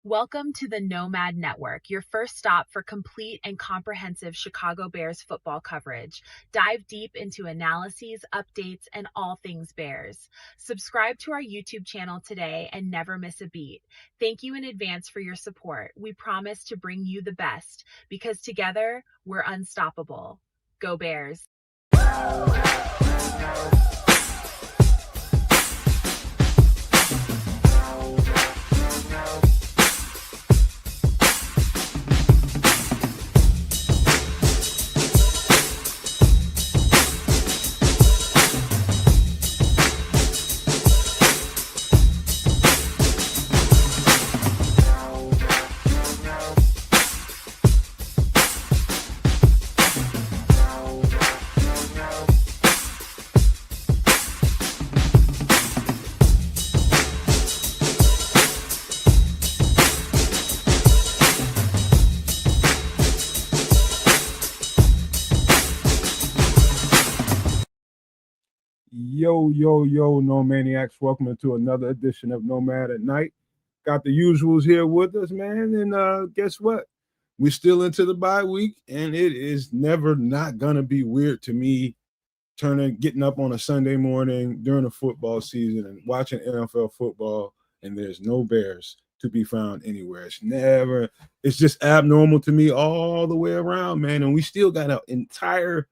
Welcome to the Nomad Network, your first stop for complete and comprehensive Chicago Bears football coverage. Dive deep into analyses, updates, and all things Bears. Subscribe to our YouTube channel today and never miss a beat. Thank you in advance for your support. We promise to bring you the best because together we're unstoppable. Go Bears! Yo, No Maniacs. Welcome to another edition of Nomad at Night. Got the usuals here with us, man. And guess what? We're still into the bye week, and it is never not gonna be weird to me getting up on a Sunday morning during the football season and watching NFL football, and there's no Bears to be found anywhere. It's just abnormal to me all the way around, man. And we still got an entire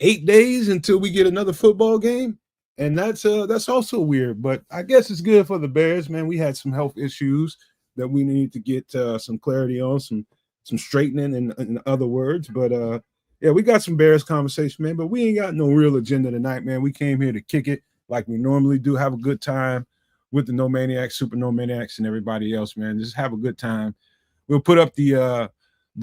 8 days until we get another football game, and that's also weird, but I guess it's good for the Bears, man. We had some health issues that we need to get some clarity on, some straightening in other words, but yeah, we got some Bears conversation, man, but we ain't got no real agenda tonight, man. We came here to kick it like we normally do, have a good time with the No Maniacs, Super No Maniacs, and everybody else, man. Just have a good time. We'll put up the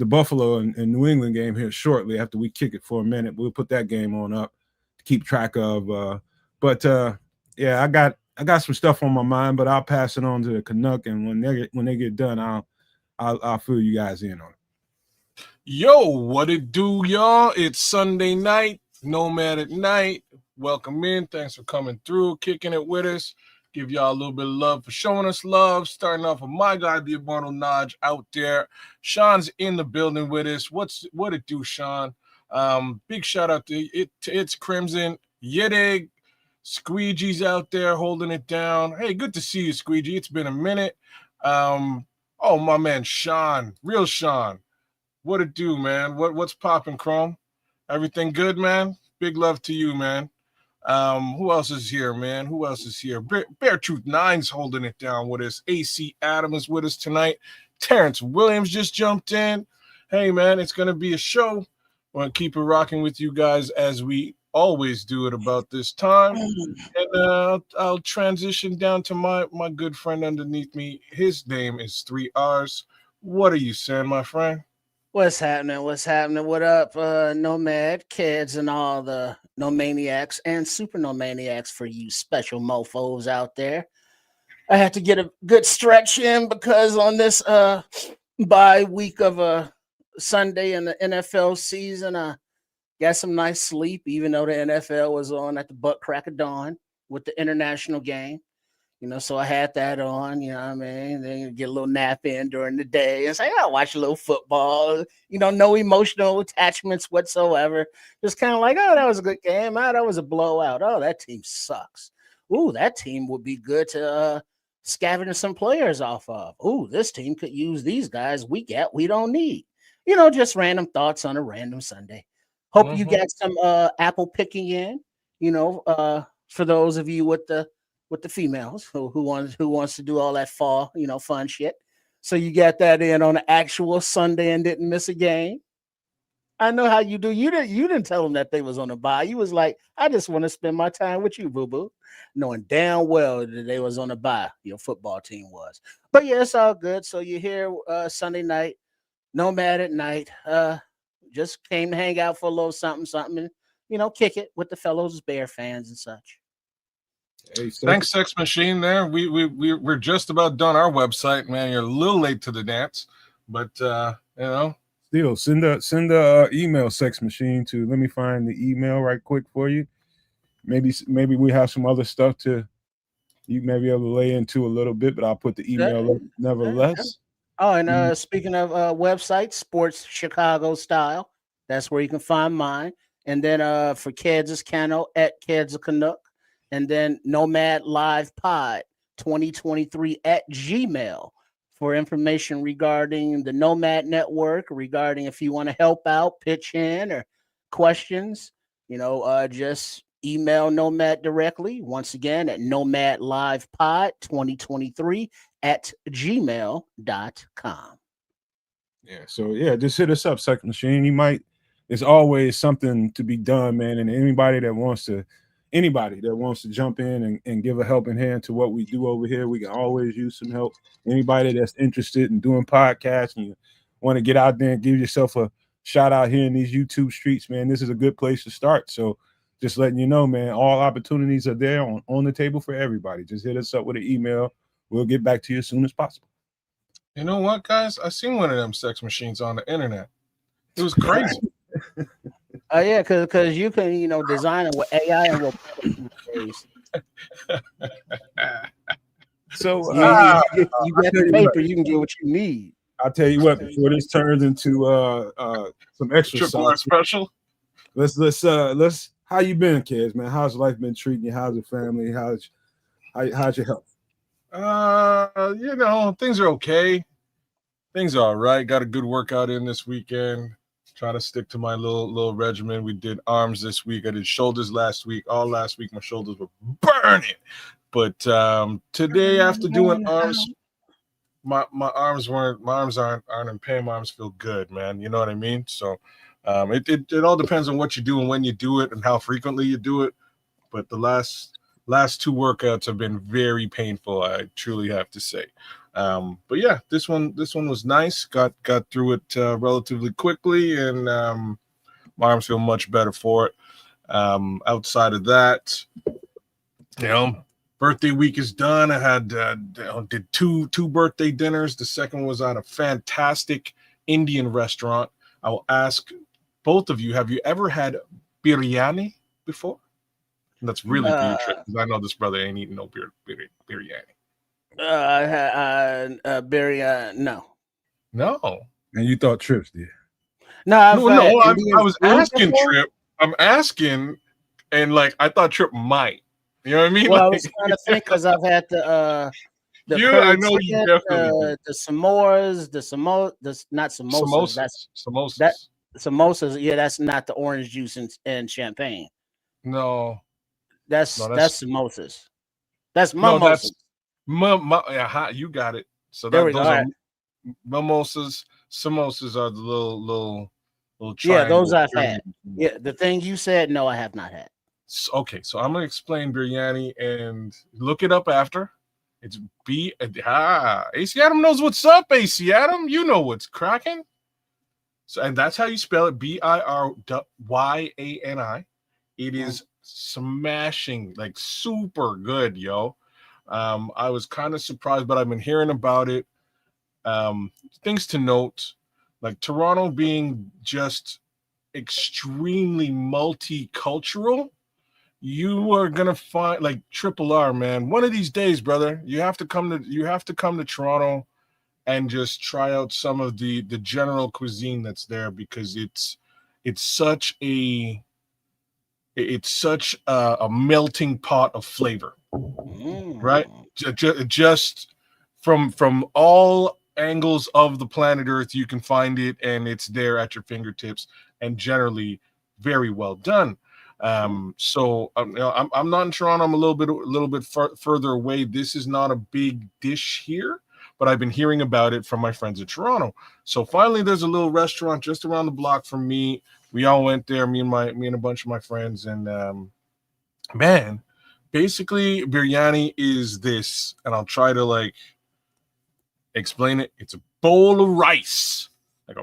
Buffalo and New England game here shortly after we kick it for a minute. We'll put that game on up to keep track of. But yeah, I got some stuff on my mind, but I'll pass it on to the Canuck, and when they get done, I'll fill you guys in on it. Yo, what it do, y'all? It's Sunday night, Nomad at Night. Welcome in. Thanks for coming through, kicking it with us. Give y'all a little bit of love for showing us love. Starting off with my guy, the Immortal Naj, out there. Sean's in the building with us. What it do, Sean? Big shout out to It's Crimson, Yedig, Squeegee's out there holding it down. Hey, good to see you, Squeegee. It's been a minute. Oh, my man, Sean, real Sean. What it do, man? What's popping, Chrome? Everything good, man? Big love to you, man. Who else is here, man? Who else is here? Bear Truth 9's holding it down with us. AC Adam is with us tonight. Terrence Williams just jumped in. Hey, man, it's going to be a show. We're going to keep it rocking with you guys as we always do at about this time. And I'll transition down to my good friend underneath me. His name is 3Rs. What are you saying, my friend? What's happening? What up, Nomad kids and all the No Maniacs and Super No Maniacs for you special mofos out there. I had to get a good stretch in because on this bye week of a Sunday in the NFL season, I got some nice sleep, even though the NFL was on at the butt crack of dawn with the international game. So I had that on, you know what I mean? Then you get a little nap in during the day and say, I'll watch a little football, no emotional attachments whatsoever. Just kind of like, oh, that was a good game. Oh, that was a blowout. Oh, that team sucks. Ooh, that team would be good to scavenge some players off of. Ooh, this team could use these guys we don't need. Just random thoughts on a random Sunday. Hope you got some apple picking in, for those of you with the females who wants to do all that fall, fun shit. So you got that in on an actual Sunday and didn't miss a game. I know how you do. You didn't tell them that they was on a bye. You was like, I just want to spend my time with you, boo-boo. Knowing damn well that they was on a bye, your football team was. But yeah, it's all good. So you're here Sunday night, Nomad at Night. Just came to hang out for a little something, and, kick it with the fellows Bear fans and such. Hey, thanks, Sex Machine. There, we're just about done our website, man. You're a little late to the dance, but still send a email, Sex Machine, to. Let me find the email right quick for you. Maybe we have some other stuff to you may be able to lay into a little bit, but I'll put the email up nevertheless. Oh, and speaking of websites, Sports Chicago Style, that's where you can find mine. And then for Kids is Cano at Kids of Canuck. And then Nomad Live Pod 2023 at Gmail for information regarding the Nomad Network, regarding if you want to help out, pitch in, or questions, just email Nomad directly. Once again, at Nomad Live Pod 2023 at gmail.com. Yeah, so yeah, just hit us up, Second Machine. There's always something to be done, man. And anybody that wants to jump in and give a helping hand to what we do over here, we can always use some help. Anybody that's interested in doing podcasts and you want to get out there and give yourself a shout out here in these YouTube streets, man, this is a good place to start. So just letting you know, man, all opportunities are there on the table for everybody. Just hit us up with an email. We'll get back to you as soon as possible. You know what, guys? I seen one of them sex machines on the internet. It was crazy. Yeah, because you can, design it with AI and with so you get the paper, you can get what you need. I'll tell you what, before this turns into some extra Triple R special. Let's how you been, kids, man? How's life been treating you? How's the family? How's your health? Things are okay. Things are all right. Got a good workout in this weekend. Trying to stick to my little regimen. We did arms this week. I did shoulders last week. All last week my shoulders were burning. But today after doing arms, my arms aren't in pain. My arms feel good, man. You know what I mean? So it all depends on what you do and when you do it and how frequently you do it. But the last two workouts have been very painful, I truly have to say. But yeah, this one was nice. Got through it relatively quickly, and my arms feel much better for it. Outside of that, birthday week is done. I had did two birthday dinners. The second was at a fantastic Indian restaurant. I will ask both of you: have you ever had biryani before? And that's really for you, Trip, because I know this brother ain't eating no biryani. Biryani, no. No. And you thought Trips did? No. I was asking Trip. I'm asking, and I thought Trip might. You know what I mean? Well, I was trying to think because I've had the I know you definitely the s'mores, not samosas. That's samosas. Samosas. Yeah, that's not the orange juice and champagne. No. That's samosas. That's mimosas. You got it. So those are mimosas. Samosas are the little yeah, those I've had. Yeah, the thing you said, no, I have not had. Okay, so I'm gonna explain biryani and look it up after. It's AC Adam knows what's up. AC Adam, you know what's cracking. So, and that's how you spell it. Biryani. It is smashing, super good, yo. I was kind of surprised, but I've been hearing about it. Things to note, Toronto being just extremely multicultural, you are gonna find Triple R, man. One of these days, brother, you have to come to Toronto and just try out some of the general cuisine that's there, because it's such a melting pot of flavor, right? Just from all angles of the planet Earth, you can find it, and it's there at your fingertips, and generally very well done. So I'm not in Toronto. I'm a little bit further away. This is not a big dish here, but I've been hearing about it from my friends in Toronto. So finally, there's a little restaurant just around the block from me. We all went there, me and a bunch of my friends, and man, basically biryani is this, and I'll try to explain it. It's a bowl of rice, a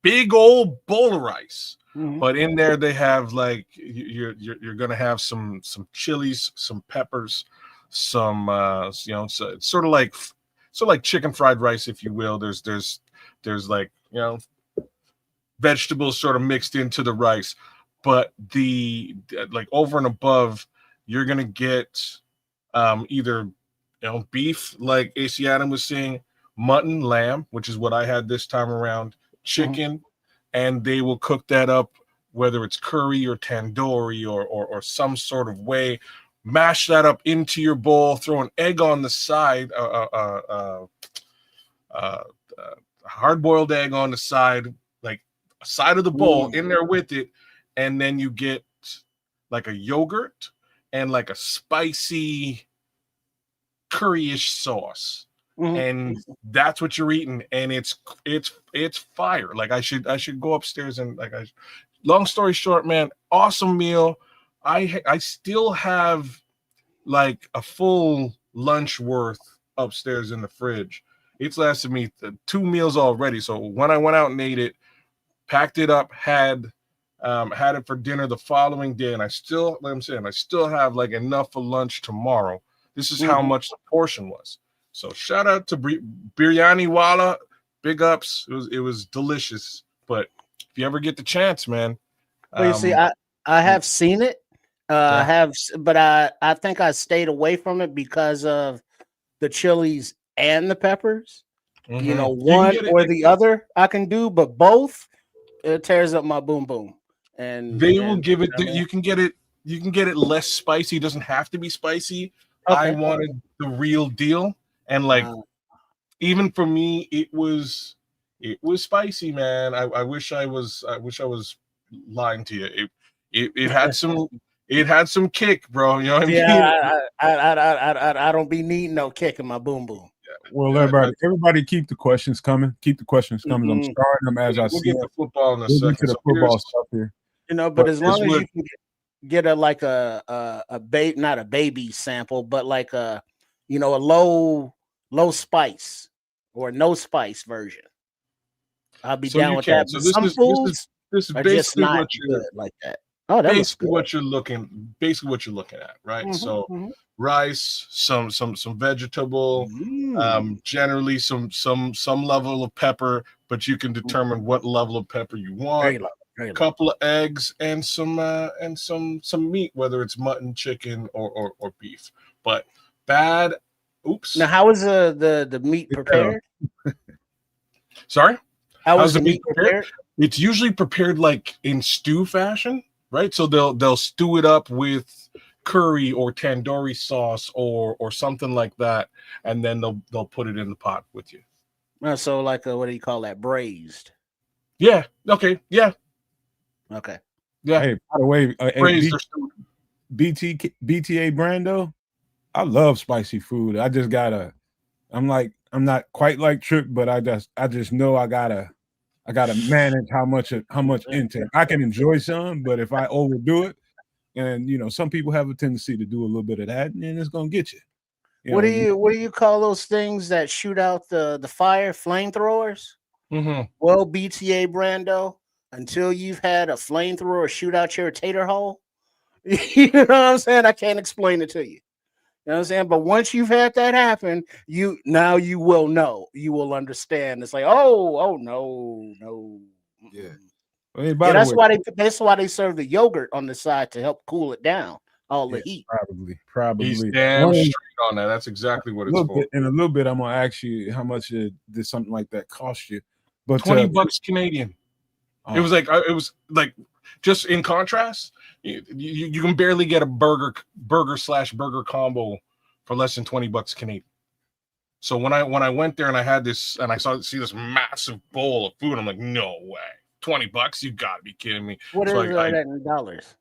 big old bowl of rice. Mm-hmm. But in there they have you're gonna have some chilies, some peppers, some so it's sort of like chicken fried rice, if you will. There's vegetables sort of mixed into the rice, but the over and above, you're gonna get either beef, like AC Adam was saying, mutton, lamb, which is what I had this time around, chicken, and they will cook that up, whether it's curry or tandoori or some sort of way. Mash that up into your bowl, throw an egg on the side, hard-boiled egg on the side, like side of the bowl in there with it, and then you get like a yogurt and like a spicy curry-ish sauce, and that's what you're eating, and it's fire. Like I should go upstairs and long story short, man, awesome meal. I still have like a full lunch worth upstairs in the fridge. It's lasted me 2 meals already. So when I went out and ate it, packed it up, had it for dinner the following day, and I still, like I'm saying, I still have like enough for lunch tomorrow. This is how much the portion was. So shout out to Biryani Wala, big ups. It was delicious. But if you ever get the chance, man. Well, you see, I have seen it. But I think I stayed away from it because of the chilies and the peppers. You know, one or the other I can do, but both, it tears up my boom boom. And they will give it. You can get it. You can get it less spicy. It doesn't have to be spicy. Okay. I wanted the real deal, and like even for me, it was spicy, man. I wish I was lying to you. It had some. It had some kick, bro. You know what I mean? I don't be needing no kick in my boom boom. Well, everybody, keep the questions coming. Keep the questions coming. I'm starting them as I see the football in a we'll second. Get to the football stuff here. You know, but as long as you can get not a baby sample, but like a low spice or no spice version, I'll be down with that. So this is basically what you're like that. Oh, that basically what you're looking at, right? So rice, some vegetable, generally some level of pepper, but you can determine what level of pepper you want. A couple of eggs and some meat, whether it's mutton, chicken, or beef. But bad. Oops. Now, how is the meat prepared? Sorry? How is the meat prepared? It's usually prepared like in stew fashion. Right, so they'll stew it up with curry or tandoori sauce or something like that, and then they'll put it in the pot with you. So like what do you call that? Braised. Yeah. Okay. Yeah. Okay. Yeah. Hey, by the way, braised BTA Brando, I love spicy food. I just gotta. I'm not quite like Trip, but I just know I gotta manage how much intake. I can enjoy some, but if I overdo it, and some people have a tendency to do a little bit of that, and then it's gonna get you. What do you call those things that shoot out the fire? Flamethrowers? Well, BTA Brando, until you've had a flamethrower shoot out your tater hole, you know what I'm saying? I can't explain it to you. You know what I'm saying? But once you've had that happen, you will know. You will understand. It's like, oh no. Yeah. That's why they serve the yogurt on the side to help cool it down. All the heat. Probably. He's damn straight on that. That's exactly what it's for. In a little bit, I'm gonna ask you how much did something like that cost you? But $20 Canadian. It was like just in contrast, you can barely get a burger combo for less than $20 Canadian. So when I went there and I had this and I see this massive bowl of food, I'm like, no way, $20? You gotta be kidding me. What is that in dollars?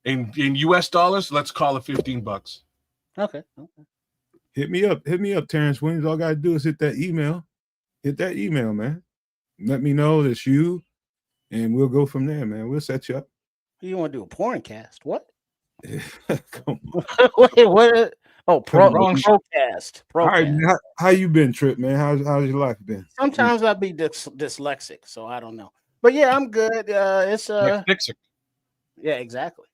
In US dollars, let's call it $15. Okay. Hit me up, Terrence Williams. All I gotta do is hit that email. Hit that email, man. Let me know it's you, and we'll go from there, man. We'll set you up. You want to do a porn cast? What? Come on. Wait, what? Oh, procast. All right, how you been, Trip, man? How's your life been? Sometimes I'll be dyslexic, so I don't know. But yeah, I'm good. It's dyslexic. Yeah, exactly.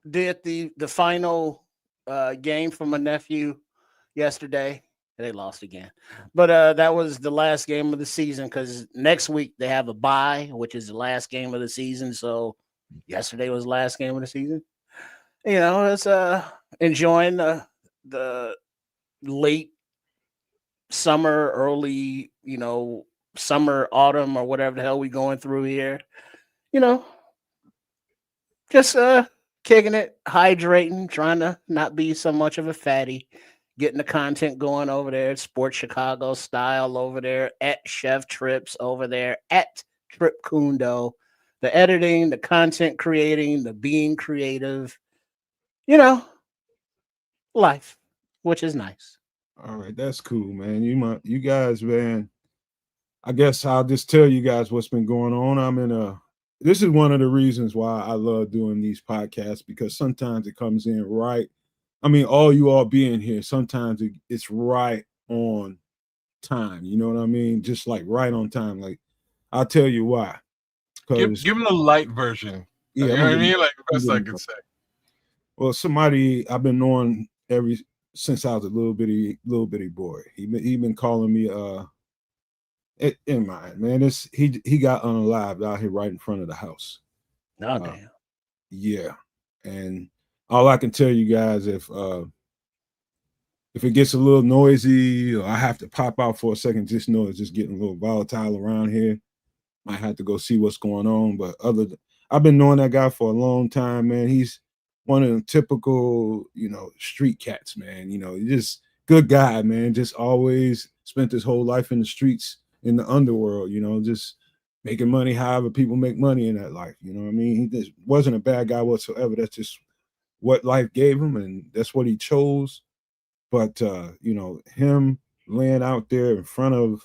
Did the final game for my nephew yesterday. They lost again, but that was the last game of the season because next week they have a bye, which is the last game of the season. So yesterday was the last game of the season. It's enjoying the the late summer, early, summer, autumn, or whatever the hell we going through here. Just kicking it, hydrating, trying to not be so much of a fatty, getting the content going over there, Sports Chicago style over there, at Chef Trips over there, at Trip Kundo, the editing, the content creating, the being creative, life, which is nice. All right, that's cool, man. You guys, man. I guess I'll just tell you guys what's been going on. This is one of the reasons why I love doing these podcasts, because sometimes it comes in right. I mean, all you all being here, sometimes it's right on time. You know what I mean? Just like right on time. Like, I'll tell you why. Give Because him the light version. yeah, You know what I mean? Like the best I can say. Well, somebody I've been knowing since I was a little bitty boy. He been calling me in mind, man. He got unalived out here right in front of the house. Oh damn. Yeah. And all I can tell you guys, if it gets a little noisy or I have to pop out for a second, just know it's just getting a little volatile around here. Might have to go see what's going on. But I've been knowing that guy for a long time, man. He's one of the typical, street cats, man. He's just good guy, man. Just always spent his whole life in the streets, in the underworld, just making money however people make money in that life. You know what I mean? He just wasn't a bad guy whatsoever. That's just what life gave him, and that's what he chose. But him laying out there in front of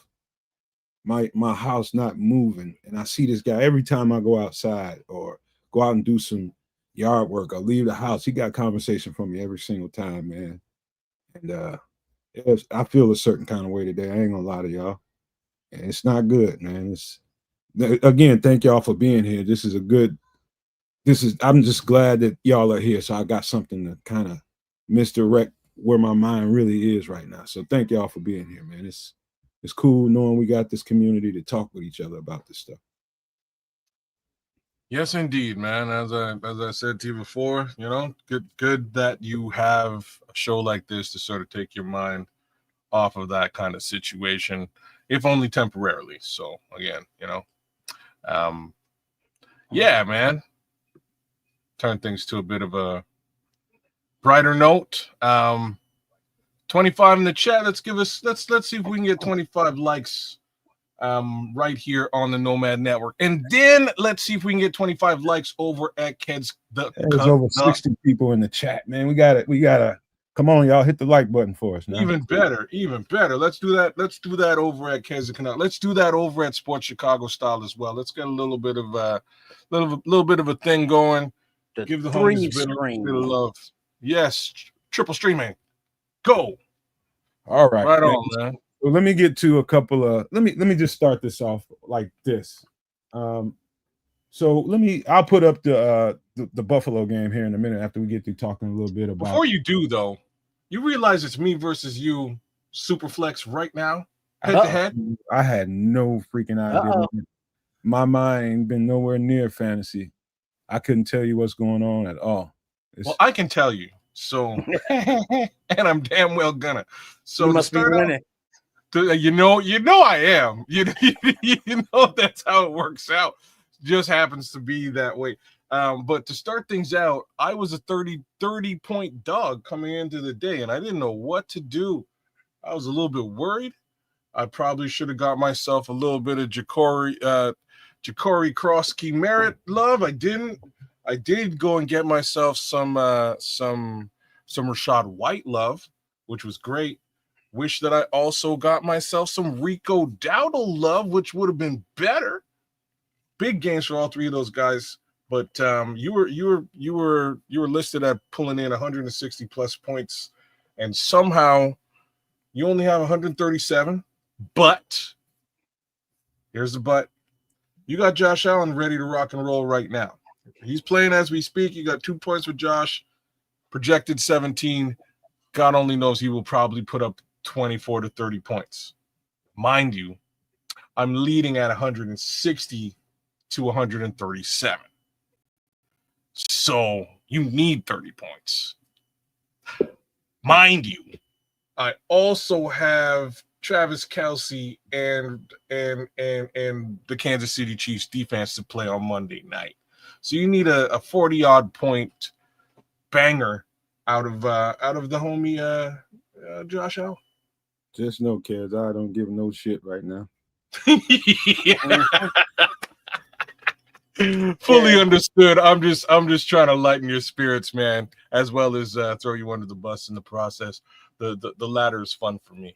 my house not moving, and I see this guy every time I go outside or go out and do some yard work or leave the house. He got conversation from me every single time, man. And I feel a certain kind of way today. I ain't gonna lie to y'all. And it's not good, man. Again, thank y'all for being here. I'm just glad that y'all are here. So I got something to kind of misdirect where my mind really is right now. So thank y'all for being here, man. It's cool knowing we got this community to talk with each other about this stuff. Yes, indeed, man. As I said to you before, good that you have a show like this to sort of take your mind off of that kind of situation, if only temporarily. So again, yeah, man. Turn things to a bit of a brighter note. 25 in the chat. Let's see if we can get 25 likes right here on the Nomad Network, and then let's see if we can get 25 likes over at Keds. There's over 60 people in the chat, man. We gotta come on, y'all, hit the like button for us now. Even better. Let's do that over at Keds. Let's do that over at Sports Chicago Style as well. Let's get a little bit of a thing going. Give the homies a bit of love. Yes, triple streaming. Go. All right. Right on, man. So let me get to a couple of let me just start this off like this. So I'll put up the Buffalo game here in a minute after we get through talking a little bit about. Before you do though, you realize it's me versus you, Superflex right now, head to head. I had no freaking idea. My mind ain't been nowhere near fantasy. I couldn't tell you what's going on at all. Well, I can tell you. So, and I'm damn well gonna. So you must be winning. You know I am. You know that's how it works out. Just happens to be that way. But to start things out, I was a 30 point dog coming into the day, and I didn't know what to do. I was a little bit worried. I probably should have got myself a little bit of Ja'Cory Krosky merit love. I didn't. I did go and get myself some Rashad White love, which was great. Wish that I also got myself some Rico Dowdle love, which would have been better. Big games for all three of those guys, but you were listed at pulling in 160 plus points, and somehow you only have 137. But here's the but: you got Josh Allen ready to rock and roll right now. He's playing as we speak. You got 2 points with Josh, projected 17. God only knows he will probably put up 24 to 30 points. Mind you, I'm leading at 160 to 137. So you need 30 points. Mind you, I also have Travis Kelce and the Kansas City Chiefs defense to play on Monday night. So you need a 40-odd point banger out of the homie Josh Allen. Just know, kids, I don't give no shit right now. Fully understood. I'm just trying to lighten your spirits, man, as well as throw you under the bus in the process. The latter is fun for me.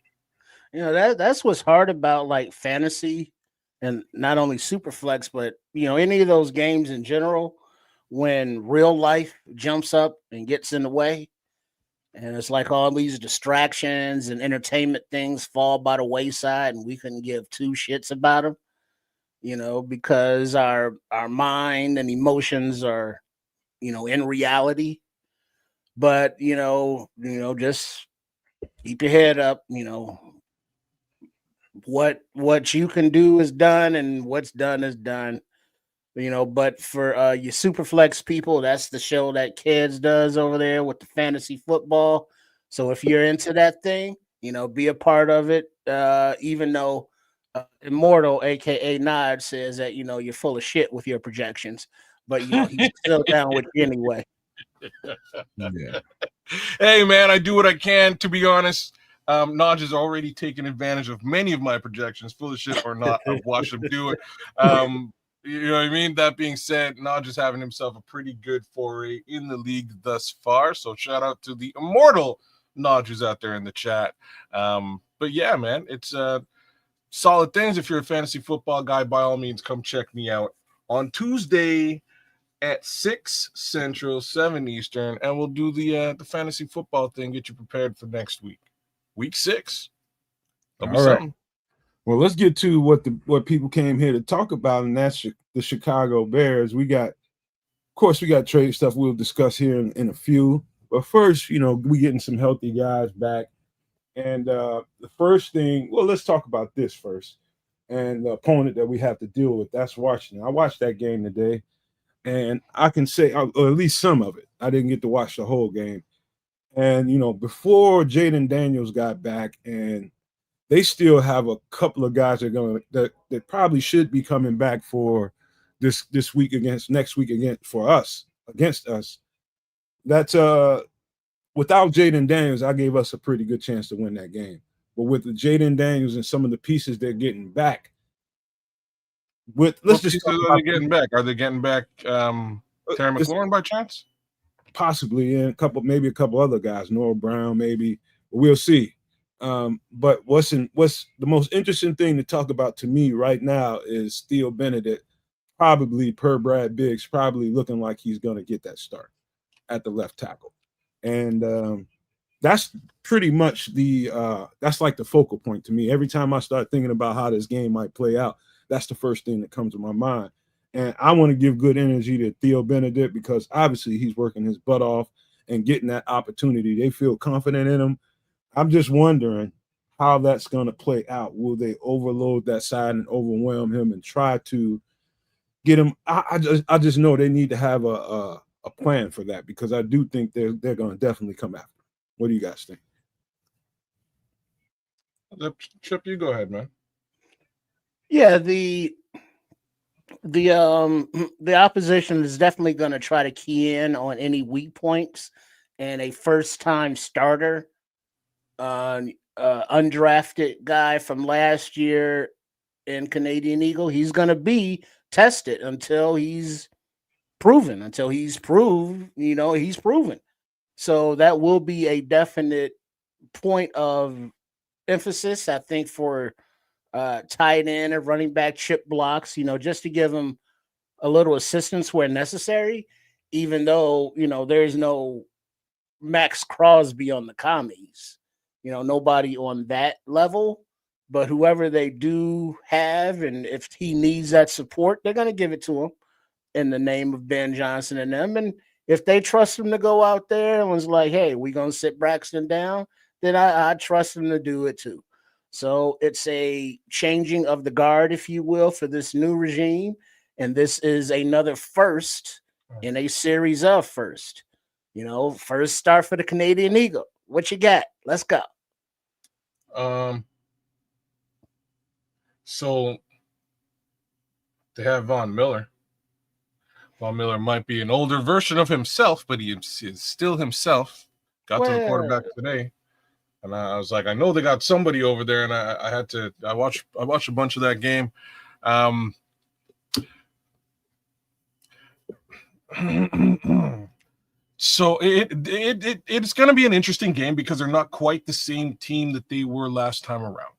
You know, that's what's hard about like fantasy and not only Superflex, but any of those games in general, when real life jumps up and gets in the way, and it's like all these distractions and entertainment things fall by the wayside, and we couldn't give two shits about them, because our mind and emotions are, in reality. But just keep your head up. What you can do is done, and what's done is done. But for you Superflex people, that's the show that Kids does over there with the fantasy football. So if you're into that thing, be a part of it. Even though Immortal, aka Nod, says that you're full of shit with your projections, but he's still down with you anyway. Yeah. Hey, man, I do what I can. To be honest, Naj has already taken advantage of many of my projections, full of shit or not. I've watched him do it. You know what I mean? That being said, Naj is having himself a pretty good foray in the league thus far. So shout out to the immortal Naj who's out there in the chat. But yeah, man, it's solid things. If you're a fantasy football guy, by all means, come check me out on Tuesday at 6 Central, 7 Eastern, and we'll do the fantasy football thing, get you prepared for next week. Week 6. That'll be something. Well, let's get to what people came here to talk about, and that's the Chicago Bears. We got trade stuff we'll discuss here in a few. But first, we getting some healthy guys back. And the first thing, well, let's talk about this first. And the opponent that we have to deal with, that's Washington. I watched that game today, and I can say, or at least some of it. I didn't get to watch the whole game. And, before Jaden Daniels got back, and they still have a couple of guys that probably should be coming back for this week next week against us. That's without Jaden Daniels, I gave us a pretty good chance to win that game. But with the Jaden Daniels and some of the pieces they're getting back, are they getting back? Are they getting back Terry McLaurin by chance? Possibly, and maybe a couple other guys, Noah Brown, maybe. We'll see. But what's the most interesting thing to talk about to me right now is Theo Benedet, probably per Brad Biggs, probably looking like he's going to get that start at the left tackle. And that's pretty much that's like the focal point to me. Every time I start thinking about how this game might play out, that's the first thing that comes to my mind. And I want to give good energy to Theo Benedet because obviously he's working his butt off and getting that opportunity. They feel confident in him. I'm just wondering how that's going to play out. Will they overload that side and overwhelm him and try to get him? I just know they need to have a plan for that because I do think they're going to definitely come after him. What do you guys think? Chip, you go ahead, man. Yeah, the opposition is definitely going to try to key in on any weak points, and a first-time starter, undrafted guy from last year in Canadian Eagle, he's going to be tested until he's proven. He's proven. So that will be a definite point of emphasis, I think, for tight end and running back chip blocks, just to give them a little assistance where necessary, even though, there's no Max Crosby on the commies, nobody on that level, but whoever they do have, and if he needs that support, they're going to give it to him in the name of Ben Johnson and them. And if they trust him to go out there and was like, hey, we're going to sit Braxton down, then I trust him to do it too. So it's a changing of the guard, if you will, for this new regime. And this is another first in a series of first. First start for the Canadian Eagle. What you got? Let's go. So they have Von Miller. Von Miller might be an older version of himself, but he is still himself. Got to the quarterback today, and I was like, I know they got somebody over there, and I watched a bunch of that game. So it's going to be an interesting game because they're not quite the same team that they were last time around.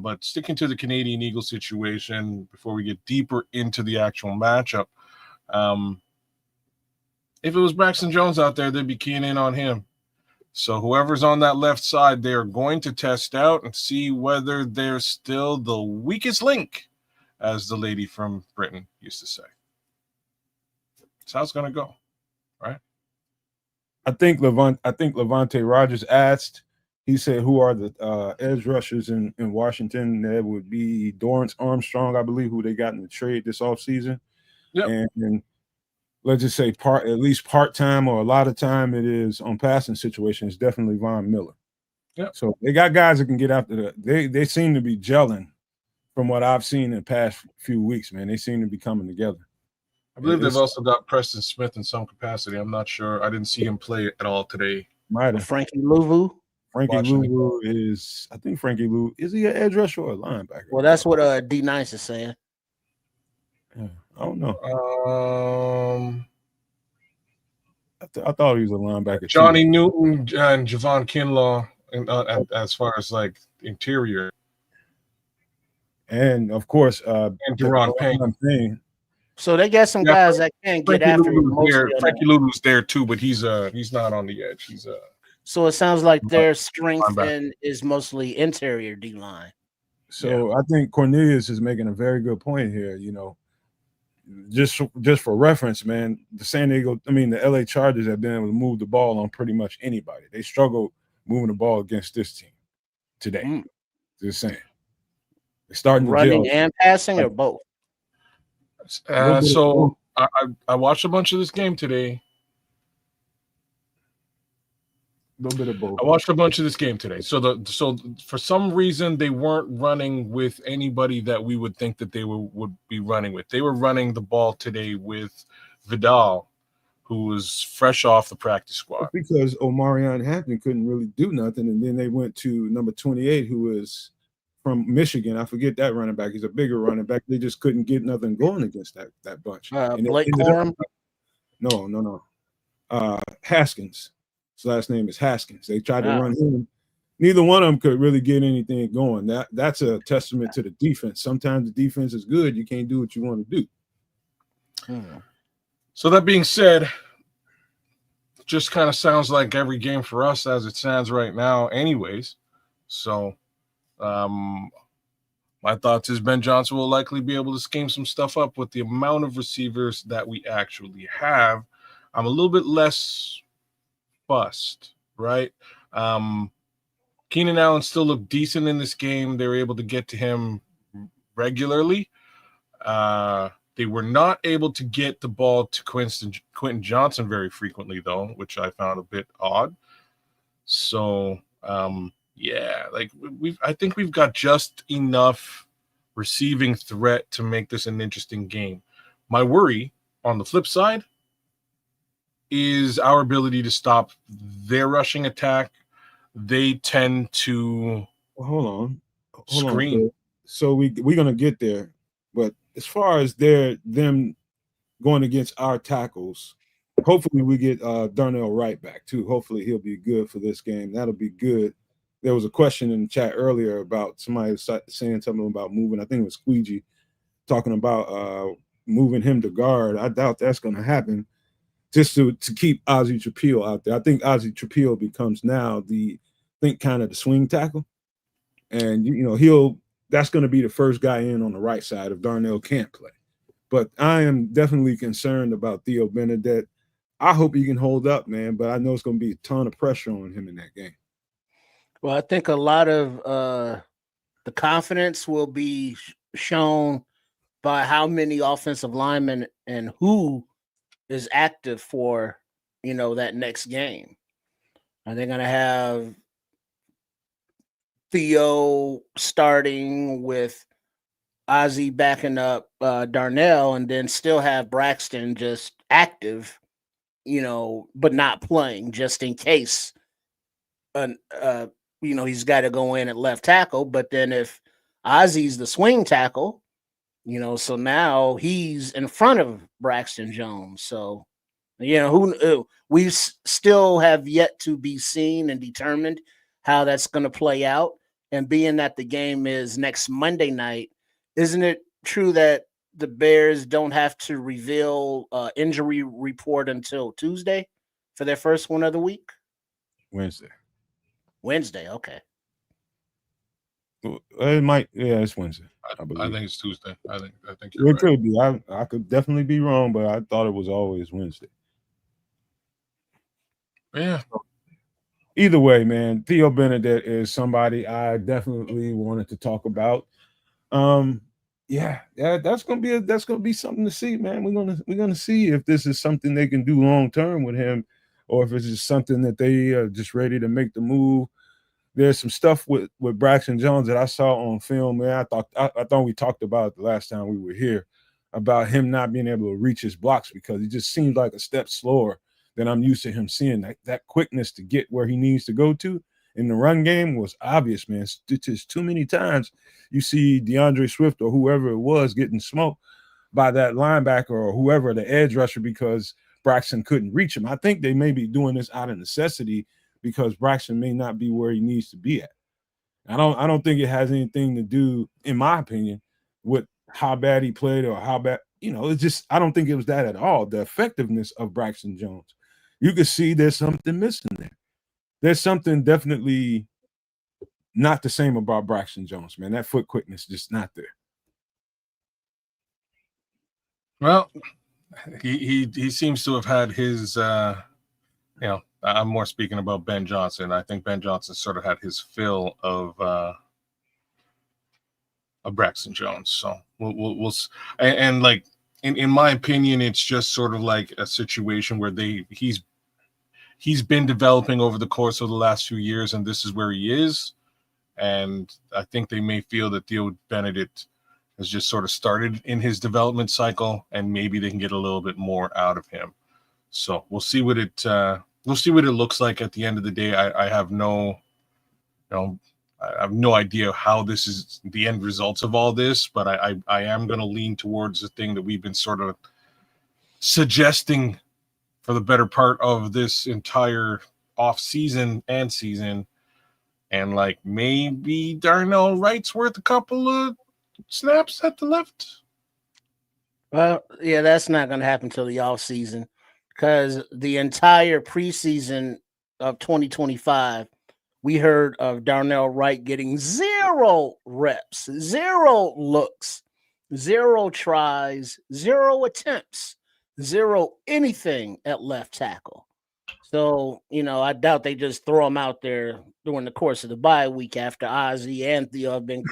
But sticking to the Canadian Eagle situation before we get deeper into the actual matchup, if it was Braxton Jones out there, they'd be keying in on him. So whoever's on that left side, they're going to test out and see whether they're still the weakest link, as the lady from Britain used to say. That's how it's going to go, right? I think Levante Rogers asked. He said, "Who are the edge rushers in Washington?" That would be Dorrance Armstrong, I believe, who they got in the trade this offseason. Yep. And let's just say at least part-time or a lot of time it is on passing situations, definitely Von Miller. Yep. So they got guys that can get after the they seem to be gelling from what I've seen in the past few weeks, man. They seem to be coming together. I believe they've also got Preston Smith in some capacity. I'm not sure. I didn't see him play at all today. Might have. Frankie Louvu. Frankie Louvu is, I think Frankie Louvu, is he an edge rusher or a linebacker? Well, that's what D Nice is saying. Yeah, I don't know. I thought he was a linebacker. Johnny Newton and Javon Kinlaw, as far as like interior, and of course, and Deron Payne. So they got some guys that can get after it. Frankie Lulu's there too, but he's not on the edge. So it sounds like their strength is mostly interior D line. So I think Cornelius is making a very good point here. You know, just for reference, man, the LA Chargers have been able to move the ball on pretty much anybody. They struggled moving the ball against this team today. Just saying. They're starting to running and passing or both. So I watched a bunch of this game today. A little bit of both. I watched a bunch of this game today. So for some reason they weren't running with anybody that we would think that they would be running with. They were running the ball today with Vidal, who was fresh off the practice squad. Because Omarion Hampton couldn't really do nothing, and then they went to number 28, who is from Michigan. I forget that running back. He's a bigger running back. They just couldn't get nothing going against that bunch. Blake Corum? No. Haskins. His last name is Haskins. They tried to run him. Neither one of them could really get anything going. That's a testament to the defense. Sometimes the defense is good. You can't do what you want to do. So that being said, just kind of sounds like every game for us as it stands right now anyways. So my thoughts is Ben Johnson will likely be able to scheme some stuff up with the amount of receivers that we actually have. I'm a little bit less fussed, right? Keenan Allen still looked decent in this game. They were able to get to him regularly. They were not able to get the ball to Quentin Johnson very frequently, though, which I found a bit odd. So, I think we've got just enough receiving threat to make this an interesting game. My worry on the flip side is our ability to stop their rushing attack. They tend to hold screen. On. So we're gonna get there, but as far as them going against our tackles, hopefully we get Darnell Wright back too. Hopefully he'll be good for this game. That'll be good. There was a question in the chat earlier about somebody saying something about moving. I think it was Squeegee talking about moving him to guard. I doubt that's going to happen. Just to keep Ozzy Trapilo out there. I think Ozzy Trapilo becomes now kind of the swing tackle. And, that's going to be the first guy in on the right side if Darnell can't play. But I am definitely concerned about Theo Benedet. I hope he can hold up, man, but I know it's going to be a ton of pressure on him in that game. Well, I think a lot of the confidence will be shown by how many offensive linemen and who is active for, that next game. Are they going to have Theo starting with Ozzy backing up Darnell, and then still have Braxton just active, but not playing just in case, uh, he's got to go in at left tackle. But then if Ozzy's the swing tackle, so now he's in front of Braxton Jones. So, we still have yet to be seen and determined how that's going to play out. And being that the game is next Monday night, isn't it true that the Bears don't have to reveal injury report until Tuesday for their first one of the week? Wednesday. Okay. It might, yeah, it's Wednesday. I think it's Tuesday. I think It you're right. could be. I could definitely be wrong, but I thought it was always Wednesday. Yeah. Either way, man, Theo Benedet is somebody I definitely wanted to talk about. Yeah, that's gonna be something to see, man. We're gonna see if this is something they can do long term with him, or if it's just something that they are just ready to make the move. There's some stuff with Braxton Jones that I saw on film, man. I thought we talked about it the last time we were here about him not being able to reach his blocks because he just seems like a step slower than I'm used to him seeing. That quickness to get where he needs to go to in the run game was obvious, man. It's just too many times you see DeAndre Swift or whoever it was getting smoked by that linebacker or whoever, the edge rusher, because Braxton couldn't reach him. I think they may be doing this out of necessity because Braxton may not be where he needs to be at. I don't think it has anything to do, in my opinion, with how bad he played or how bad, it's just, I don't think it was that at all. The effectiveness of Braxton Jones. You could see there's something missing there. There's something definitely not the same about Braxton Jones, man. That foot quickness just not there. Well, he seems to have had his I'm more speaking about Ben Johnson. I think Ben Johnson sort of had his fill of Braxton Jones. So we'll and like in my opinion, it's just sort of like a situation where he's been developing over the course of the last few years, and this is where he is. And I think they may feel that Theo Benedet has just sort of started in his development cycle, and maybe they can get a little bit more out of him. So we'll see what it looks like at the end of the day. I have no idea how this is the end results of all this, but I am going to lean towards the thing that we've been sort of suggesting for the better part of this entire off season and season. And like maybe Darnell Wright's worth a couple of snaps at the left. Well, yeah, that's not going to happen till the off season because the entire preseason of 2025, we heard of Darnell Wright getting 0 reps, 0 looks, 0 tries, 0 attempts, 0 anything at left tackle. So, I doubt they just throw him out there during the course of the bye week after Ozzy and Theo have been,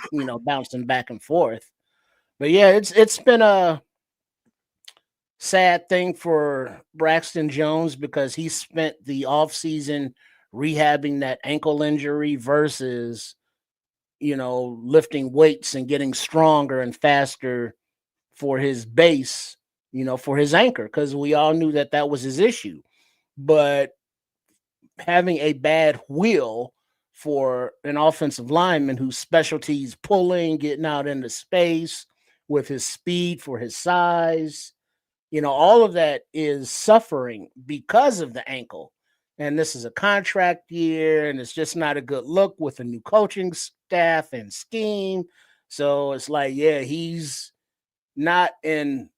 bouncing back and forth. But yeah, it's been a sad thing for Braxton Jones because he spent the offseason rehabbing that ankle injury versus, lifting weights and getting stronger and faster for his base, for his anchor, because we all knew that was his issue. But having a bad wheel for an offensive lineman whose specialty is pulling, getting out into space with his speed for his size, all of that is suffering because of the ankle. And this is a contract year, and it's just not a good look with a new coaching staff and scheme. So it's like, yeah, he's not in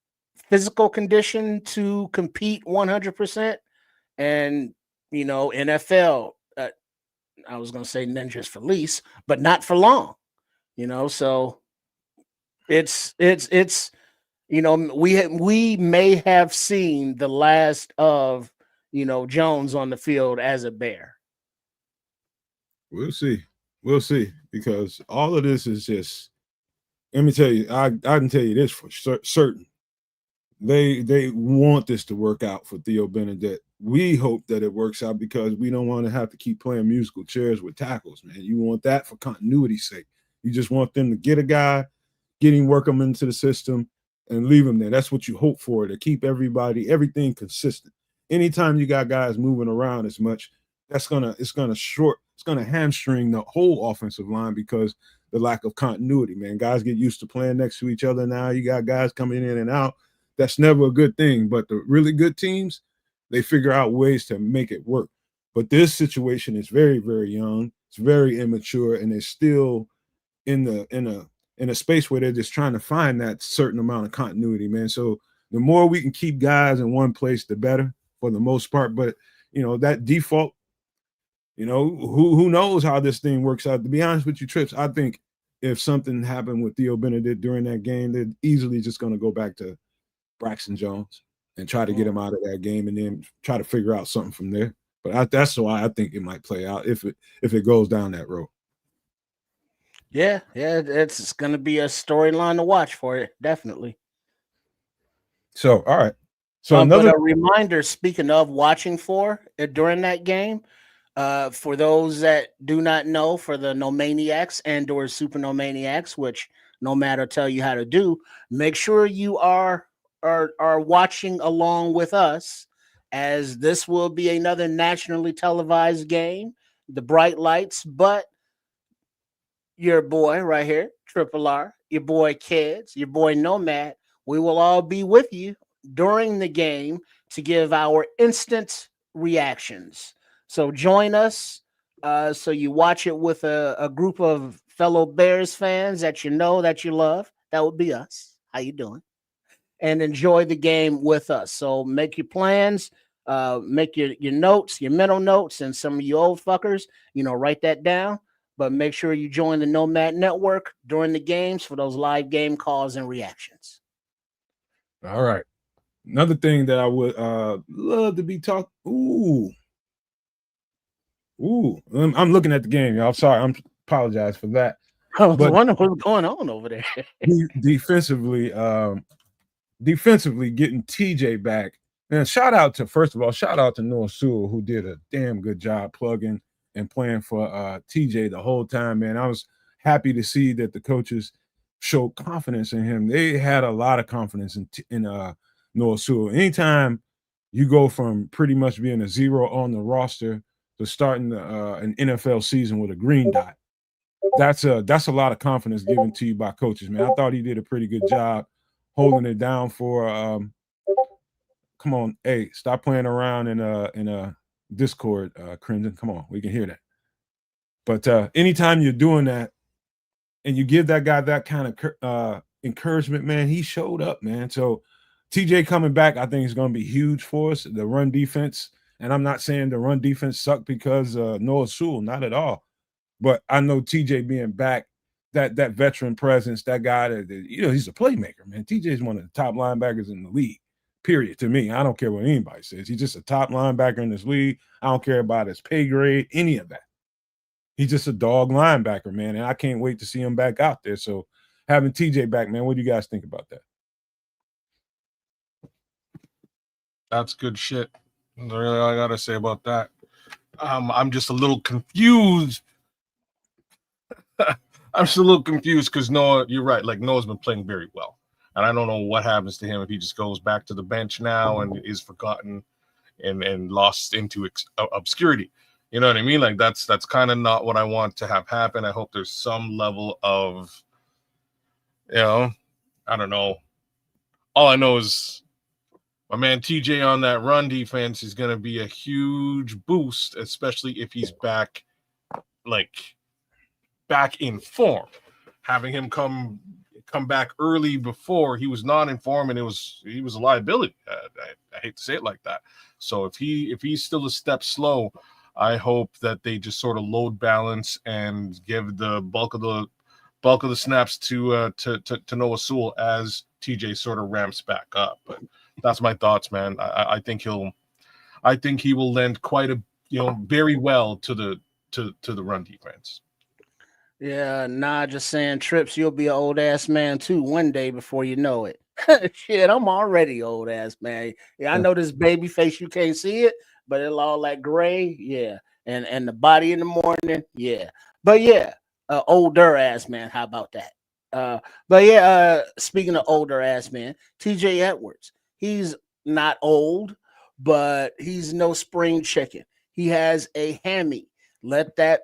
physical condition to compete 100%. And, NFL, I was going to say ninjas for lease, but not for long, so it's, we may have seen the last of, Jones on the field as a Bear. We'll see. Because all of this is just, let me tell you, I can tell you this for certain. They want this to work out for Theo Benedet we hope that it works out because we don't want to have to keep playing musical chairs with tackles, man. You want that for continuity's sake. You just want them to get a guy, work them into the system, and leave them there. That's what you hope for, to keep everything consistent. Anytime you got guys moving around as much, it's gonna hamstring the whole offensive line because the lack of continuity, man. Guys get used to playing next to each other now. You got guys coming in and out. That's never a good thing. But the really good teams, they figure out ways to make it work. But this situation is very, very young. It's very immature, and it's still in a space where they're just trying to find that certain amount of continuity, man. So the more we can keep guys in one place, the better for the most part. But that default, who knows how this thing works out. To be honest with you, Trips, I think if something happened with Theo Benedet during that game, they're easily just going to go back to Braxton Jones and try to get him out of that game and then try to figure out something from there. But that's why I think it might play out if it goes down that road. Yeah, it's going to be a storyline to watch for it, definitely. So, all right. So but a reminder, speaking of watching for during that game, for those that do not know, for the Nomaniacs and or Super Nomaniacs, which Nomad will tell you how to do, make sure you are watching along with us, as this will be another nationally televised game. The bright lights, but your boy right here, Triple R, your boy Kids, your boy Nomad, we will all be with you during the game to give our instant reactions. So join us. So you watch it with a group of fellow Bears fans that you love. That would be us. How you doing? And enjoy the game with us. So make your plans, make your notes, your mental notes, and some of you old fuckers, write that down. But make sure you join the Nomad Network during the games for those live game calls and reactions. All right. Another thing that I would love to be talking. I'm looking at the game, y'all. I'm sorry. I apologize for that. I was wondering what's going on over there. defensively getting TJ back. And shout out to Noah Sewell, who did a damn good job plugging and playing for TJ the whole time, man. I was happy to see that the coaches showed confidence in him. They had a lot of confidence in Noah Sewell. Anytime you go from pretty much being a zero on the roster to starting an NFL season with a green dot, that's a lot of confidence given to you by coaches, man. I thought he did a pretty good job holding it down for come on, hey, stop playing around in a Discord, Crimson. Come on, we can hear that. But anytime you're doing that and you give that guy that kind of encouragement, man, he showed up, man. So TJ coming back, I think is going to be huge for us. The run defense, and I'm not saying the run defense sucked because Noah Sewell, not at all. But I know TJ being back, that veteran presence, that guy that he's a playmaker, man. TJ is one of the top linebackers in the league. Period. To me, I don't care what anybody says. He's just a top linebacker in this league. I don't care about his pay grade, any of that. He's just a dog linebacker, man, and I can't wait to see him back out there. So having TJ back, man, what do you guys think about that? That's good shit. That's really all I gotta say about that. I'm just a little confused. I'm just a little confused because Noah, you're right. Like Noah's been playing very well. And I don't know what happens to him if he just goes back to the bench now and is forgotten and lost into obscurity. You know what I mean? Like that's kind of not what I want to have happen. I hope there's some level of, I don't know. All I know is my man TJ on that run defense is going to be a huge boost, especially if he's back in form. Having him come back early before he was not in form, and he was a liability. I hate to say it like that. So if he's still a step slow, I hope that they just sort of load balance and give the bulk of the snaps to Noah Sewell as TJ sort of ramps back up. But that's my thoughts, man. I think he will lend quite a very well to the run defense. Yeah, nah, just saying, Trips, you'll be an old ass man too one day before you know it. Shit, I'm already old ass man. Yeah, I know this baby face, you can't see it, but it all that gray, yeah, and the body in the morning, yeah. But yeah, older ass man. How about that? But yeah, speaking of older ass man, TJ Edwards. He's not old, but he's no spring chicken. He has a hammy. Let that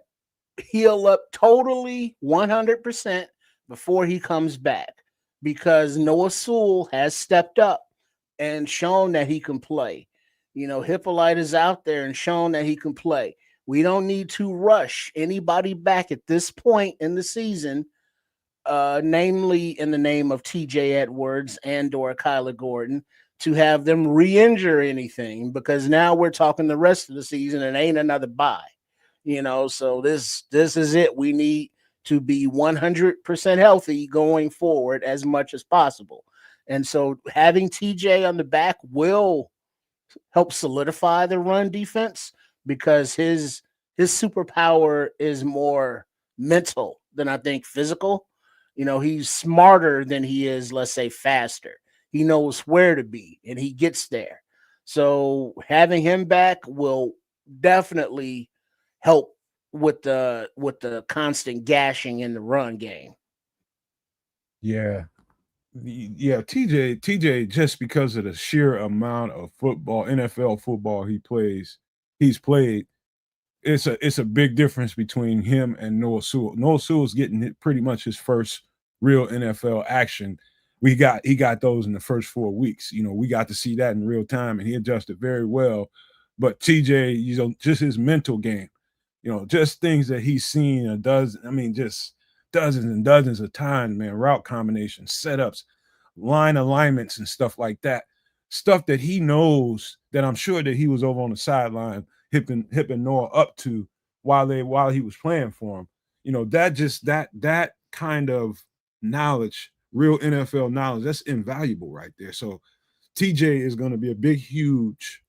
heal up totally 100% before he comes back, because Noah Sewell has stepped up and shown that he can play. You know, Hippolyte is out there and shown that he can play. We don't need to rush anybody back at this point in the season, namely in the name of TJ Edwards and or Kyler Gordon, to have them re-injure anything, because now we're talking the rest of the season and ain't another bye. You know, so this is it. We need to be 100% healthy going forward as much as possible. And so having TJ on the back will help solidify the run defense, because his superpower is more mental than I think physical. You know, he's smarter than he is, let's say, faster. He knows where to be and he gets there. So having him back will definitely help with the constant gashing in the run game. Yeah. Yeah, TJ, just because of the sheer amount of football, NFL football he's played, it's a big difference between him and Noah Sewell. Noah Sewell's getting pretty much his first real NFL action. He got those in the first 4 weeks. You know, we got to see that in real time, and he adjusted very well. But TJ, you know, just his mental game, you know, just things that he's seen just dozens and dozens of times, man, route combinations, setups, line alignments and stuff like that. Stuff that he knows that I'm sure that he was over on the sideline hipping Noah up to while he was playing for him. You know, that kind of knowledge, real NFL knowledge, that's invaluable right there. So TJ is going to be a big, huge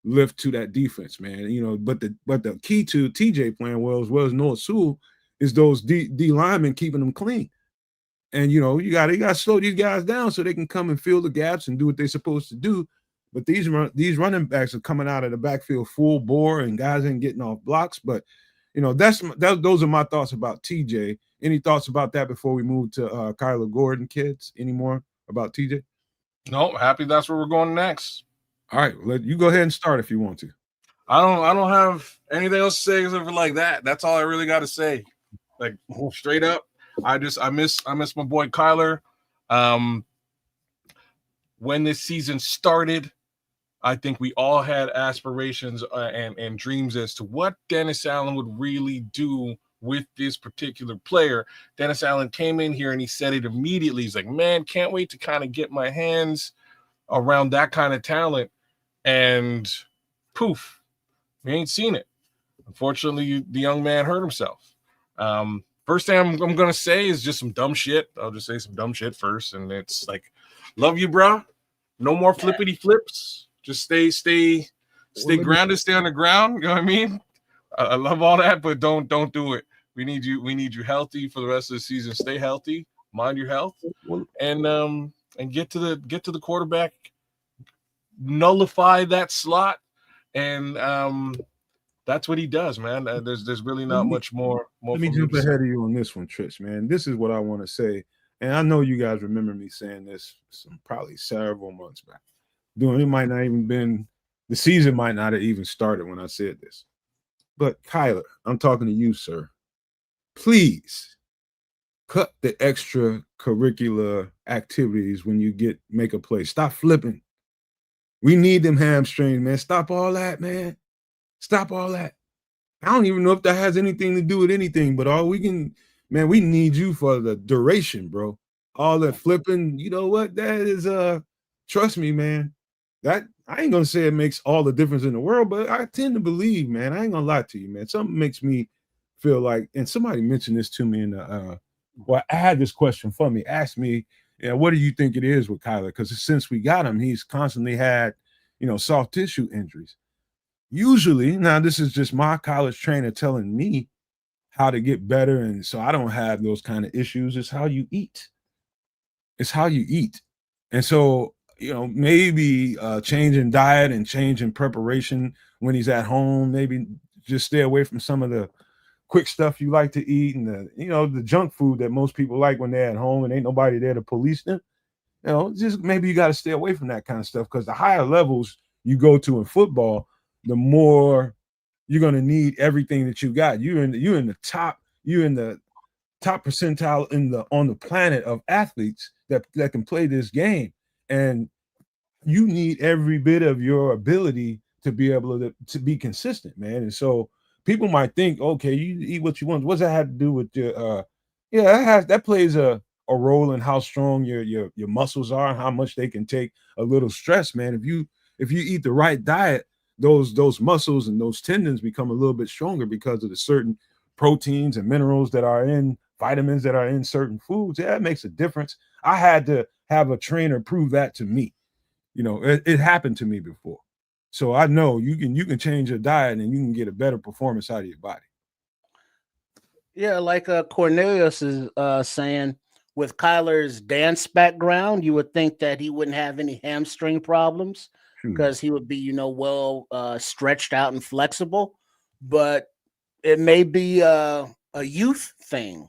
lift to that defense, man. You know, but the key to TJ playing well as Noah Sewell is those D linemen keeping them clean. And you know, you got to slow these guys down so they can come and fill the gaps and do what they're supposed to do. But these running backs are coming out of the backfield full bore, and guys ain't getting off blocks. But you know, those are my thoughts about TJ. Any thoughts about that before we move to Kyler Gordon, kids? Any more about TJ? No, happy that's where we're going next. All right, you go ahead and start if you want to. I don't have anything else to say except for like that. That's all I really got to say. Like straight up, I miss my boy Kyler. When this season started, I think we all had aspirations and dreams as to what Dennis Allen would really do with this particular player. Dennis Allen came in here and he said it immediately. He's like, man, can't wait to kind of get my hands around that kind of talent. And poof, we ain't seen it. Unfortunately, the young man hurt himself. First thing I'm going to say is just some dumb shit. I'll just say some dumb shit first. And it's like, love you, bro. No more flippity flips. Just stay grounded, stay on the ground. You know what I mean? I love all that, but don't do it. We need you healthy for the rest of the season. Stay healthy, mind your health, and get to the quarterback, nullify that slot, and that's what he does, man. There's really not much more. Let me jump ahead of you on this one, Trish, man. This is what I want to say, and I know you guys remember me saying this probably several months back. It might not even been the season, might not have even started when I said this. But Kyler, I'm talking to you, sir. Please cut the extracurricular activities when you make a play. Stop flipping. We need them hamstrings, man. Stop all that, man. Stop all that. I don't even know if that has anything to do with anything, but we need you for the duration, bro. All that flipping, you know what? That is trust me, man. That I ain't gonna say it makes all the difference in the world, but I tend to believe, man. I ain't gonna lie to you, man. Something makes me feel like, and somebody mentioned this to me in the I had this question for me, asked me, what do you think it is with Kyler? Because since we got him, he's constantly had, soft tissue injuries. Usually, now this is just my college trainer telling me how to get better, and so I don't have those kind of issues. It's how you eat. It's how you eat. And so maybe changing diet and changing preparation when he's at home. Maybe just stay away from some of the quick stuff you like to eat and the junk food that most people like when they're at home and ain't nobody there to police them. Just maybe you got to stay away from that kind of stuff, because the higher levels you go to in football, the more you're going to need everything that you got. You're in the top percentile on the planet of athletes that can play this game, and you need every bit of your ability to be able to be consistent, man. And so people might think, okay, you eat what you want. What's that have to do with your that plays a role in how strong your muscles are and how much they can take a little stress, man. If you eat the right diet, those muscles and those tendons become a little bit stronger because of the certain proteins and minerals that are in vitamins that are in certain foods. Yeah, it makes a difference. I had to have a trainer prove that to me. It happened to me before. So I know you can change your diet and you can get a better performance out of your body. Yeah, like Cornelius is saying, with Kyler's dance background, you would think that he wouldn't have any hamstring problems because he would be, well stretched out and flexible. But it may be a youth thing.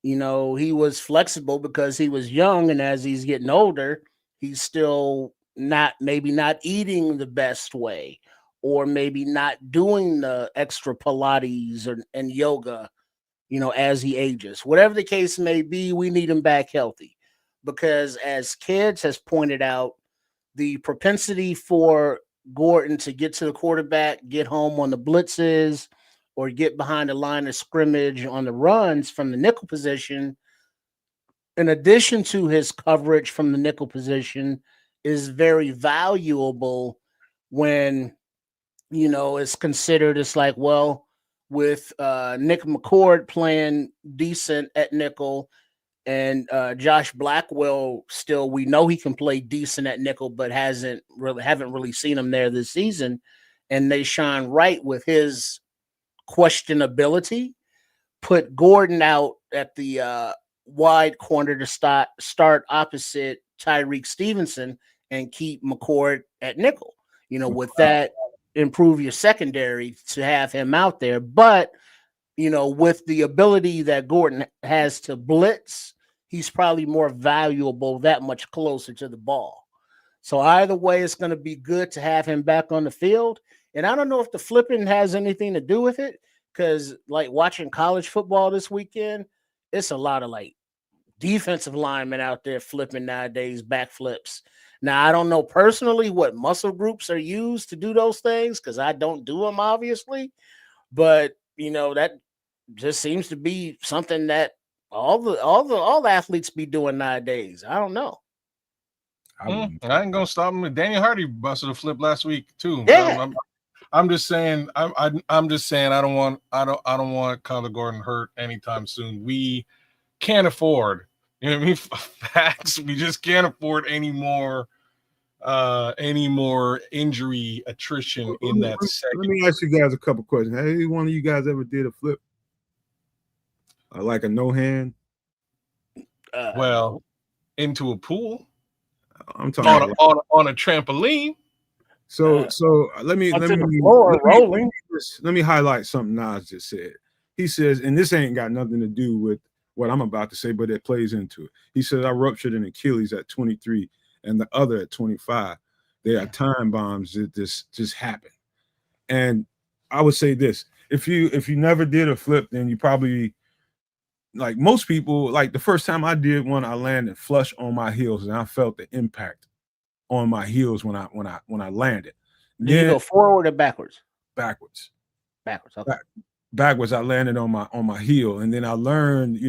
He was flexible because he was young, and as he's getting older, he's still not eating the best way, or maybe not doing the extra Pilates and yoga, as he ages. Whatever the case may be, we need him back healthy, because as Kids has pointed out, the propensity for Gordon to get to the quarterback, get home on the blitzes, or get behind the line of scrimmage on the runs from the nickel position, in addition to his coverage from the nickel position, is very valuable when, it's considered. It's like, well, with Nick McCord playing decent at nickel, and Josh Blackwell still, we know he can play decent at nickel, but haven't really seen him there this season. And Nashawn Wright, with his questionability, put Gordon out at the wide corner to start opposite Tyreek Stevenson and keep McCord at nickel. With that, improve your secondary to have him out there. But, with the ability that Gordon has to blitz, he's probably more valuable that much closer to the ball. So either way, it's going to be good to have him back on the field. And I don't know if the flipping has anything to do with it, because like watching college football this weekend, it's a lot of like defensive linemen out there flipping nowadays, backflips. Now, I don't know personally what muscle groups are used to do those things, because I don't do them, obviously. But, that just seems to be something that all the athletes be doing nowadays. I don't know. I ain't gonna stop him. Daniel Hardy busted a flip last week too. Yeah. I'm just saying. I'm just saying. I don't want Kyler Gordon hurt anytime soon. We can't afford. You know what I mean? Facts. We just can't afford any more injury attrition in that second. Let me ask you guys a couple questions. Have any one of you guys ever did a flip? Like a no hand? Well, into a pool. I'm talking on a trampoline. So let me highlight something Nas just said. He says, and this ain't got nothing to do with what I'm about to say, but it plays into it. He says, I ruptured an Achilles at 23 and the other at 25. They are time bombs that just happen. And I would say this: if you never did a flip, then you probably, like most people, like the first time I did one, I landed flush on my heels, and I felt the impact on my heels when I landed. Did you go forward or backwards? Backwards. Backwards. Okay. Backwards, I landed on my heel, and then I learned,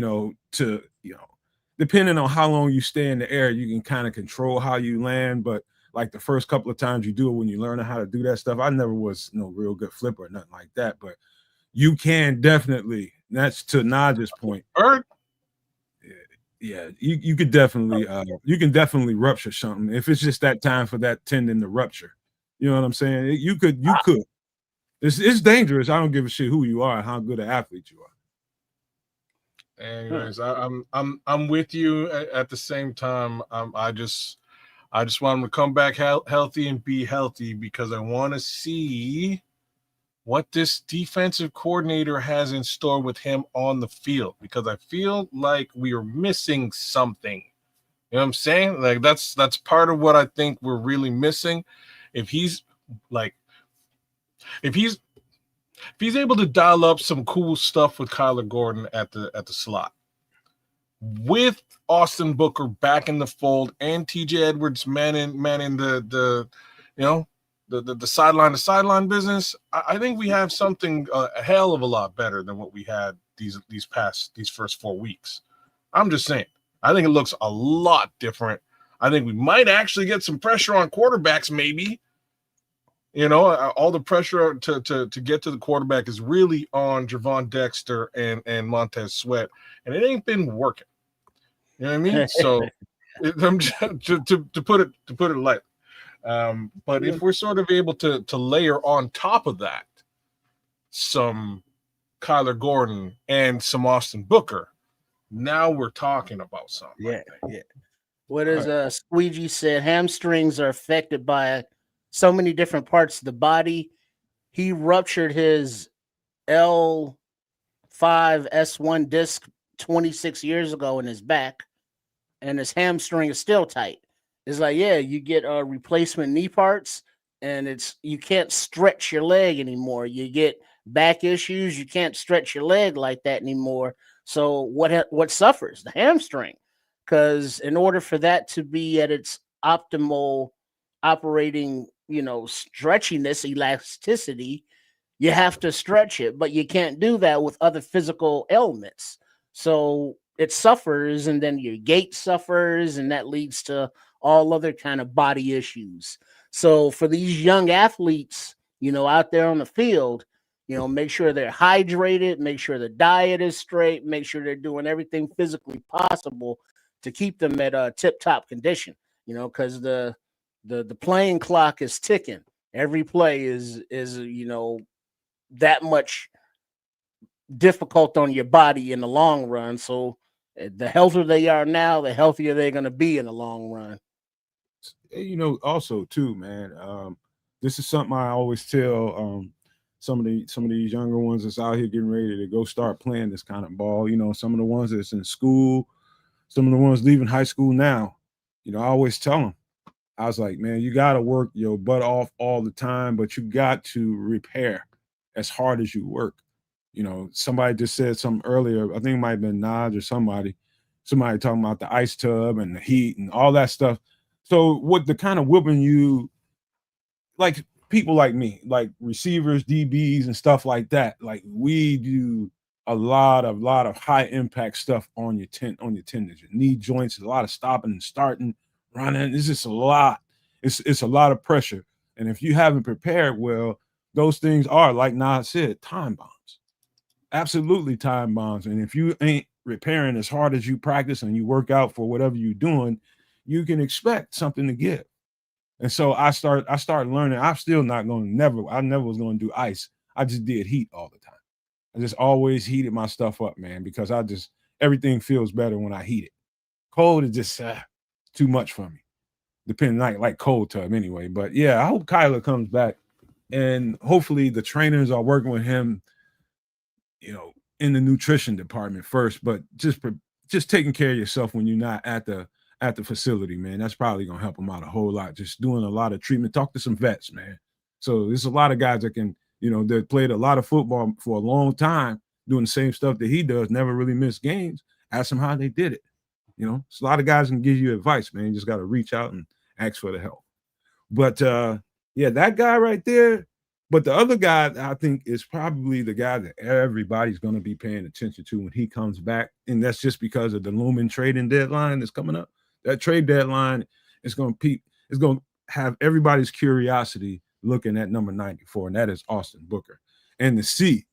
depending on how long you stay in the air, you can kind of control how you land. But like the first couple of times you do it, when you learn how to do that stuff, I never was no real good flipper or nothing like that. But you can definitely. That's to Naj's point. Yeah, you could definitely you can definitely rupture something if it's just that time for that tendon to rupture. You know what I'm saying? You could. It's dangerous. I don't give a shit who you are and how good an athlete you are. Anyways, I'm with you. At the same time, I just I just want him to come back healthy and be healthy because I want to see what this defensive coordinator has in store with him on the field, because I feel like we are missing something. You know what I'm saying? Like that's part of what I think we're really missing. If he's like, if he's able to dial up some cool stuff with Kyler Gordon at the slot, with Austin Booker back in the fold and TJ Edwards manning the you know the sideline to sideline business, I think we have something a hell of a lot better than what we had these first 4 weeks. I'm just saying. I think it looks a lot different. I think we might actually get some pressure on quarterbacks, maybe. You know, all the pressure to get to the quarterback is really on Javon Dexter and Montez Sweat, and it ain't been working. You know what I mean? So, to put it light. But if we're sort of able to layer on top of that some Kyler Gordon and some Austin Booker, now we're talking about something. Yeah. What is Squeegee said? Hamstrings are affected by so many different parts of the body. He ruptured his L5S1 disc 26 years ago in his back, and his hamstring is still tight. It's like, yeah, you get replacement knee parts, and you can't stretch your leg anymore. You get back issues, you can't stretch your leg like that anymore. So what suffers? The hamstring. Because in order for that to be at its optimal operating, stretchiness, elasticity, you have to stretch it, but you can't do that with other physical ailments. So it suffers, and then your gait suffers, and that leads to all other kind of body issues. So for these young athletes, out there on the field, make sure they're hydrated, make sure the diet is straight, make sure they're doing everything physically possible to keep them at tip-top condition, because the playing clock is ticking. Every play is that much difficult on your body in the long run. So the healthier they are now, the healthier they're going to be in the long run. Also too, man, this is something I always tell some of these younger ones that's out here getting ready to go start playing this kind of ball. Some of the ones that's in school, some of the ones leaving high school now. I always tell them, I was like, man, you got to work your butt off all the time, but you got to repair as hard as you work. Somebody just said something earlier. I think it might have been Naj or somebody talking about the ice tub and the heat and all that stuff. So what the kind of whooping you, like people like me, like receivers, DBs and stuff like that, like we do a lot of high impact stuff on your tendons, your knee joints, a lot of stopping and starting, running. It's just a lot. It's a lot of pressure. And if you haven't prepared well, those things are, like Nas said, time bombs. Absolutely time bombs. And if you ain't repairing as hard as you practice and you work out for whatever you're doing, you can expect something to give. And so I started learning. I'm still not going to I never was going to do ice. I just did heat all the time. I just always heated my stuff up, man, because everything feels better when I heat it. Cold is just too much for me. Depending, like cold tub anyway. But yeah, I hope Kyler comes back, and hopefully the trainers are working with him, in the nutrition department first, but just taking care of yourself when you're not at the facility, man. That's probably gonna help him out a whole lot. Just doing a lot of treatment. Talk to some vets, man. So there's a lot of guys that can, that played a lot of football for a long time, doing the same stuff that he does, never really missed games. Ask them how they did it. It's a lot of guys can give you advice, man. You just got to reach out and ask for the help. But yeah, that guy right there. But the other guy, I think, is probably the guy that everybody's going to be paying attention to when he comes back. And that's just because of the looming trading deadline that's coming up. That trade deadline is going to have everybody's curiosity looking at number 94, and that is Austin Booker. And to see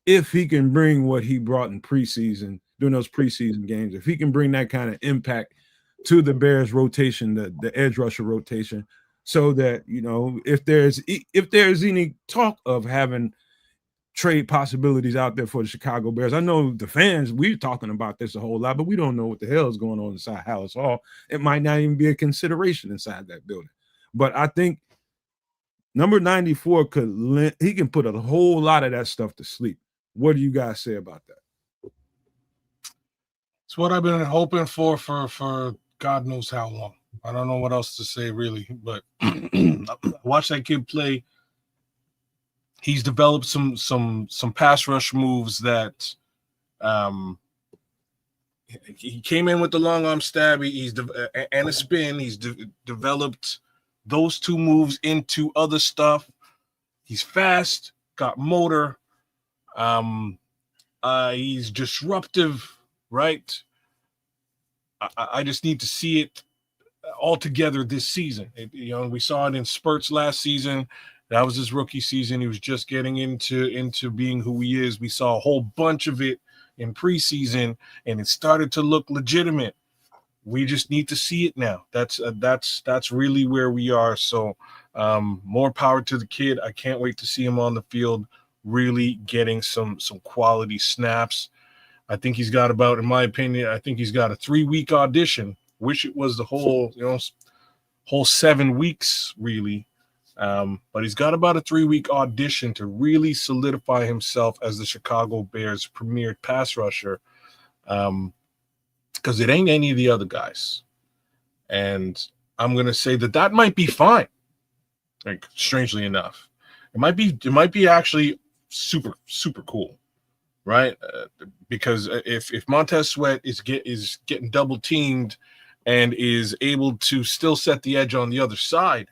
if he can bring what he brought in preseason, during those preseason games, if he can bring that kind of impact to the Bears rotation, the edge rusher rotation, so that, if there's any talk of having trade possibilities out there for the Chicago Bears. I know the fans, we're talking about this a whole lot, but we don't know what the hell is going on inside Hallis Hall. It might not even be a consideration inside that building. But I think number 94 he can put a whole lot of that stuff to sleep. What do you guys say about that? It's what I've been hoping for God knows how long. I don't know what else to say really, but watch that kid play. He's developed some pass rush moves that he came in with the long arm stab. And a spin. He's developed those two moves into other stuff. He's fast, got motor. He's disruptive, right? I just need to see it all together this season. We saw it in spurts last season. That was his rookie season. He was just getting into being who he is. We saw a whole bunch of it in preseason, and it started to look legitimate. We just need to see it now. That's really where we are. So more power to the kid. I can't wait to see him on the field, really getting some quality snaps. I think he's got about, in my opinion, I think he's got a 3-week audition. Wish it was the whole 7 weeks really. But he's got about a 3-week audition to really solidify himself as the Chicago Bears' premier pass rusher. Because it ain't any of the other guys. And I'm going to say that might be fine. Like, strangely enough, it might be actually super, super cool. Right. Because if Montez Sweat is getting double teamed and is able to still set the edge on the other side,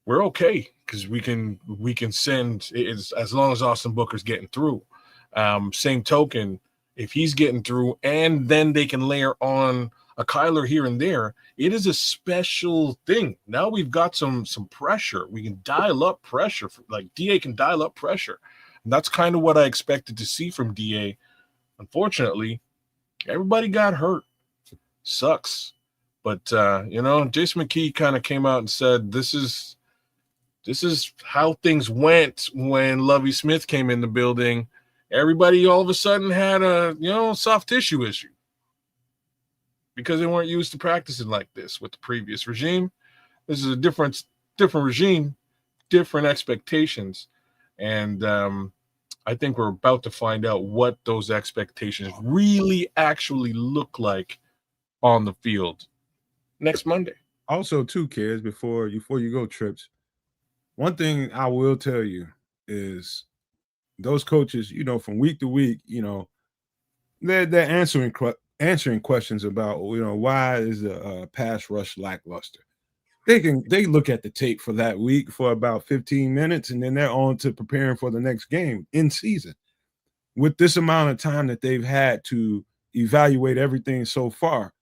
we're okay, because we can send it as long as Austin Booker's getting through. Same token, if he's getting through and then they can layer on a Kyler here and there, it is a special thing. Now we've got some pressure. We can dial up pressure. Like DA can dial up pressure. And that's kind of what I expected to see from DA. Unfortunately, everybody got hurt. Sucks. But Jason McKee kind of came out and said this is how things went when Lovie Smith came in the building. Everybody all of a sudden had a soft tissue issue because they weren't used to practicing like this with the previous regime. This is a different regime, different expectations, and I think we're about to find out what those expectations really actually look like on the field next Monday. Also, too, kids, before you go, Trips, one thing I will tell you is those coaches, from week to week, they're answering questions about, why is the pass rush lackluster. They look at the tape for that week for about 15 minutes, and then they're on to preparing for the next game in season. With this amount of time that they've had to evaluate everything so far,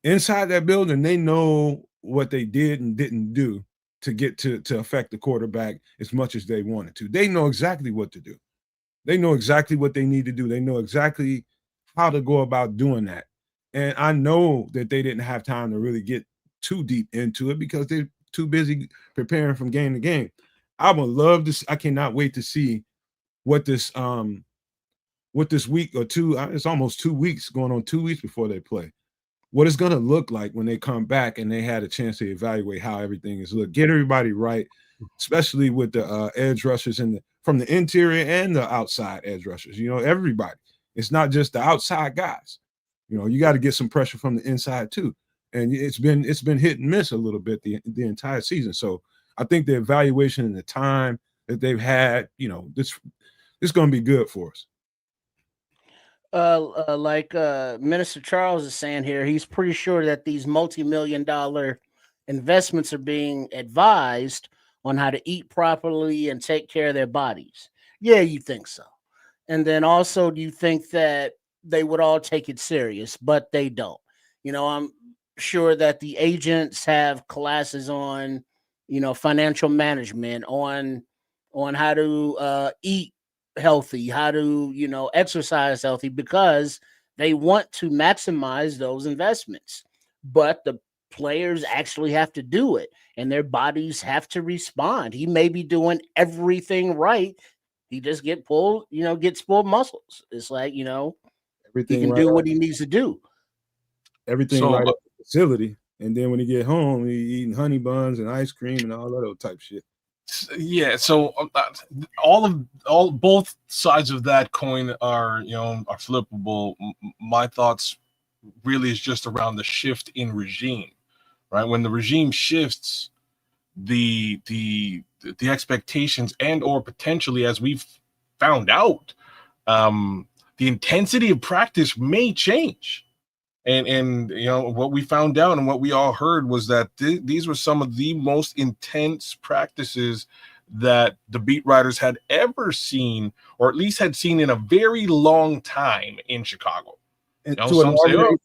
inside that building, they know what they did and didn't do to get to affect the quarterback as much as they wanted to. They know exactly what to do. They know exactly what they need to do. They know exactly how to go about doing that. And I know that they didn't have time to really get too deep into it because they're too busy preparing from game to game. I would love to. I cannot wait to see what this week or two. It's almost 2 weeks, going on 2 weeks before they play. What it's going to look like when they come back and they had a chance to evaluate how everything is look. Get everybody right, especially with the edge rushers from the interior and the outside edge rushers. Everybody. It's not just the outside guys. You got to get some pressure from the inside too. And it's been hit and miss a little bit the entire season. So I think the evaluation and the time that they've had, this going to be good for us. Like Minister Charles is saying here, he's pretty sure that these multi-million-dollar investments are being advised on how to eat properly and take care of their bodies. Yeah, you think so. And then also, do you think that they would all take it serious? But they don't. I'm sure that the agents have classes on, financial management, on how to eat healthy, how to, exercise healthy, because they want to maximize those investments. But the players actually have to do it, and their bodies have to respond. He may be doing everything right. He just gets pulled muscles. It's like, he Everything can right, do what he needs to do. everything So right at the facility, and then when he get home, he eating honey buns and ice cream and all that other type shit. yeah, so both sides of that coin are flippable. My thoughts really is just around the shift in regime, right? When the regime shifts, the expectations and or potentially, as we've found out, the intensity of practice may change. And what we found out and what we all heard was that these were some of the most intense practices that the beat writers had ever seen, or at least had seen in a very long time in Chicago. And Some say, oh,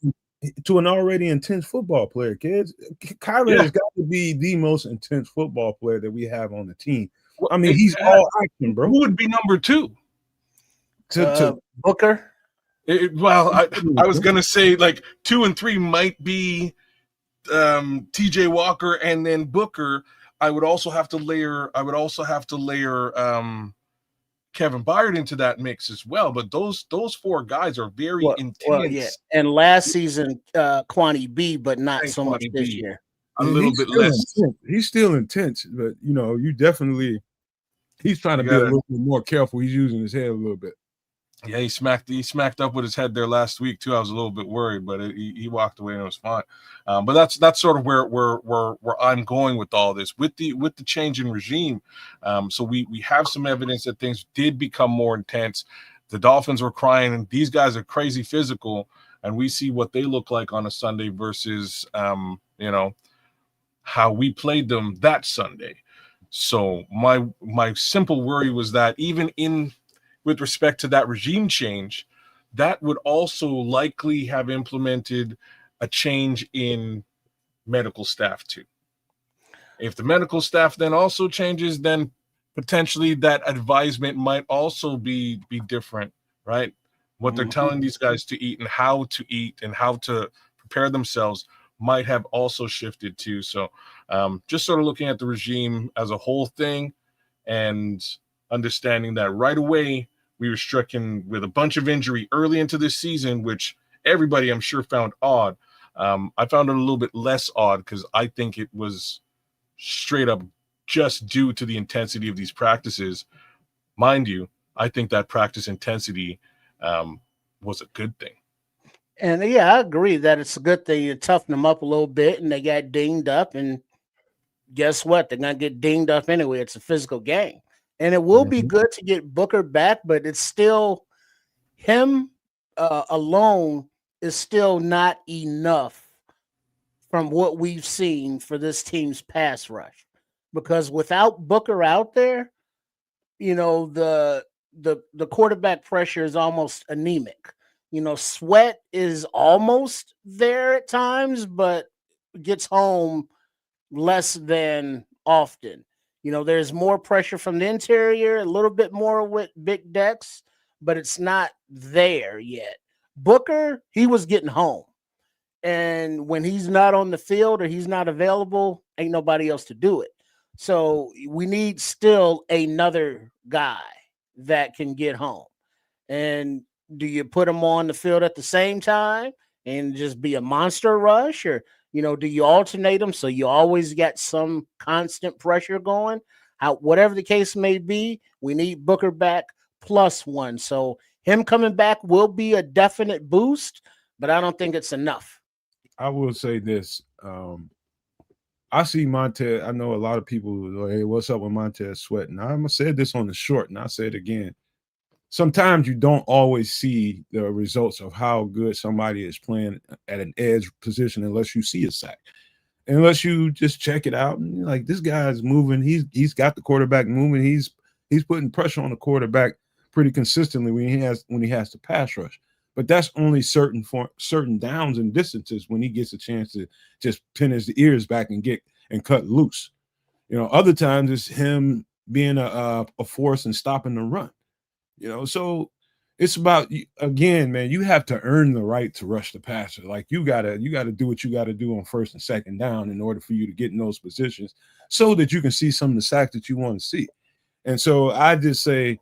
to an already intense football player, kids, Kyler yeah, has got to be the most intense football player that we have on the team. well, I mean, he's all action, bro. who would be number two? Booker. I was gonna say like 2 and 3 might be TJ Walker and then Booker. I would also have to layer Kevin Byard into that mix as well. But those four guys are very intense. Well, yeah. And last season, Kwani B, but not so much this year. A little bit less. He's still intense, but you definitely he's trying to be a little bit more careful. He's using his head a little bit. Yeah, he smacked up with his head there last week too. I was a little bit worried, but he walked away and it was fine. But that's sort of where I'm going with all this, with the change in regime. So we have some evidence that things did become more intense. The Dolphins were crying, and these guys are crazy physical, and we see what they look like on a Sunday versus how we played them that Sunday. So my simple worry was that even with respect to that regime change, that would also likely have implemented a change in medical staff too. If the medical staff then also changes, then potentially that advisement might also be different, right? What they're telling these guys to eat and how to prepare themselves might have also shifted too. So just sort of looking at the regime as a whole thing and understanding that right away we were stricken with a bunch of injury early into this season, which everybody I'm sure found odd. I found it a little bit less odd because I think it was straight up just due to the intensity of these practices. Mind you, I think that practice intensity was a good thing. And yeah, I agree that it's a good thing. You toughen them up a little bit, and they got dinged up. And guess what? They're gonna get dinged up anyway. It's a physical game, and it will be good to get Booker back, but it's still him alone is still not enough from what we've seen for this team's pass rush. Because without Booker out there, the quarterback pressure is almost anemic. Sweat is almost there at times, but gets home less than often. There's more pressure from the interior, a little bit more with Big Dex, but it's not there yet. Booker, he was getting home. And when he's not on the field or he's not available, ain't nobody else to do it. So we need still another guy that can get home. And do you put him on the field at the same time and just be a monster rush, or do you alternate them so you always got some constant pressure going? Whatever the case may be, we need Booker back +1. So him coming back will be a definite boost, but I don't think it's enough. I will say this. I see Montez. I know a lot of people go, hey, what's up with Montez Sweat? And I said this on the short, and I say it again. Sometimes you don't always see the results of how good somebody is playing at an edge position unless you see a sack, unless you just check it out and you're like, this guy's moving. He's got the quarterback moving. He's putting pressure on the quarterback pretty consistently when he has to pass rush. But that's only certain downs and distances when he gets a chance to just pin his ears back and cut loose. Other times it's him being a force and stopping the run. So it's about, again, man, you have to earn the right to rush the passer. Like you gotta do what you gotta do on first and second down in order for you to get in those positions so that you can see some of the sacks that you want to see. And so I just say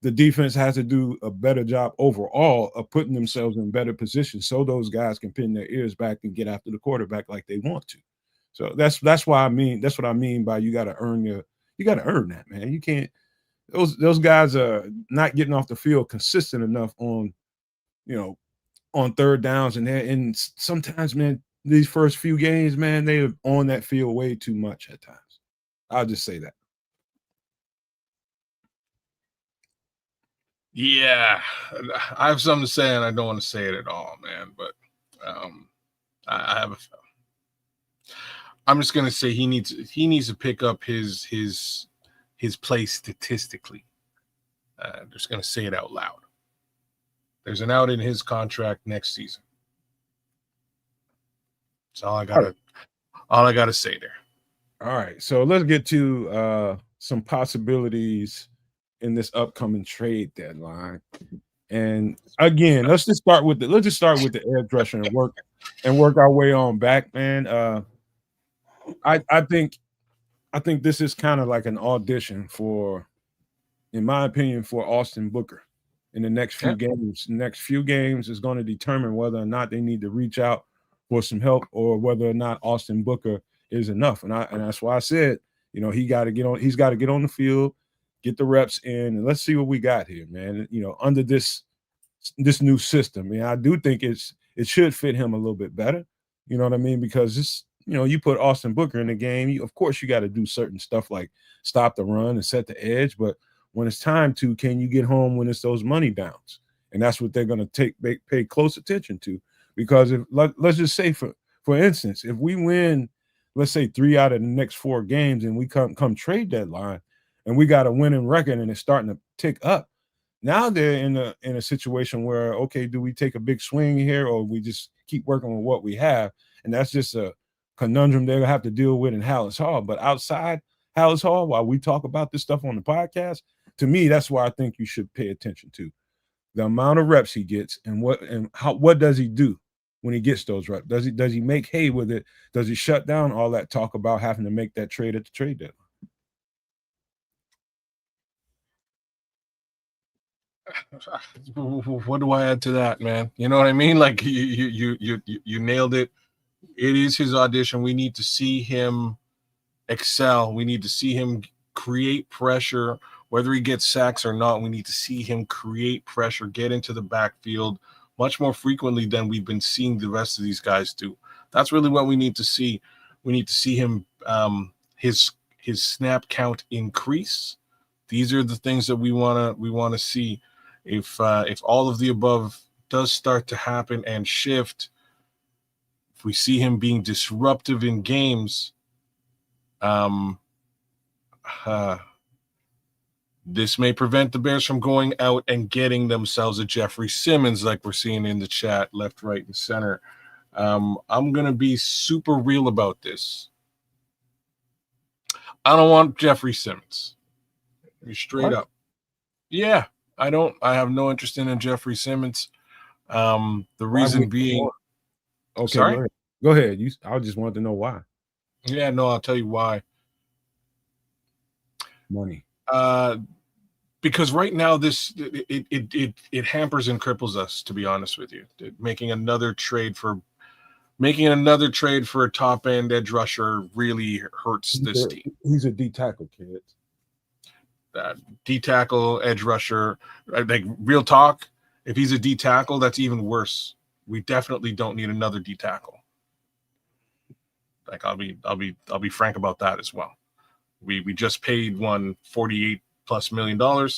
the defense has to do a better job overall of putting themselves in better positions so those guys can pin their ears back and get after the quarterback like they want to. So that's why I mean, that's what I mean by you got to earn that, man. You can't, those guys are not getting off the field consistent enough on, on third downs, and sometimes, man, these first few games, man, they're on that field way too much at times. I'll just say that. Yeah, I have something to say, and I don't want to say it at all, man. But I have I'm just gonna say he needs to pick up his play statistically. I'm just gonna say it out loud. There's an out in his contract next season. That's all I gotta say there. All right, so let's get to some possibilities in this upcoming trade deadline. And again, let's just start with the edge rusher and work our way on back, man. I think this is kind of like an audition for, in my opinion, for Austin Booker in the next few games. The next few games is going to determine whether or not they need to reach out for some help or whether or not Austin Booker is enough. And that's why I said, he's got to get on the field, get the reps in, and let's see what we got here, man. Under this new system. I mean, I do think it should fit him a little bit better. You know what I mean? Because this, you put Austin Booker in the game, of course you got to do certain stuff like stop the run and set the edge. But when it's time to, can you get home when it's those money downs? And that's what they're going to pay close attention to. Because if let's just say for instance, if we win, let's say 3 out of the next 4 games, and we come trade deadline, and we got a winning record and it's starting to tick up, now they're in a situation where, okay, do we take a big swing here or we just keep working with what we have? And that's just a conundrum they're gonna have to deal with in Hallis Hall. But outside Hallis Hall, while we talk about this stuff on the podcast, to me, that's why I think you should pay attention to the amount of reps he gets and what does he do when he gets those reps? Does he make hay with it? Does he shut down all that talk about having to make that trade at the trade deadline? What do I add to that, man? You know what I mean? Like you nailed it. It is his audition. We need to see him excel. We need to see him create pressure, whether he gets sacks or not. We need to see him create pressure, get into the backfield much more frequently than we've been seeing the rest of these guys do. That's really what we need to see. We need to see him his snap count increase. These are the things that we want to see. If all of the above does start to happen and shift, if we see him being disruptive in games, this may prevent the Bears from going out and getting themselves a Jeffrey Simmons like we're seeing in the chat, left, right, and center. I'm going to be super real about this. I don't want Jeffrey Simmons. Be straight up. Yeah, I don't. I have no interest in Jeffrey Simmons. The reason being, okay, sorry, go ahead. I just wanted to know why. Yeah, no, I'll tell you why. Money. Because right now it hampers and cripples us. To be honest with you, making another trade for a top end edge rusher really hurts this team. He's a D tackle, kid. D tackle, edge rusher, like real talk. If he's a D tackle, that's even worse. We definitely don't need another D tackle. Like I'll be frank about that as well. We just paid one $48+ million.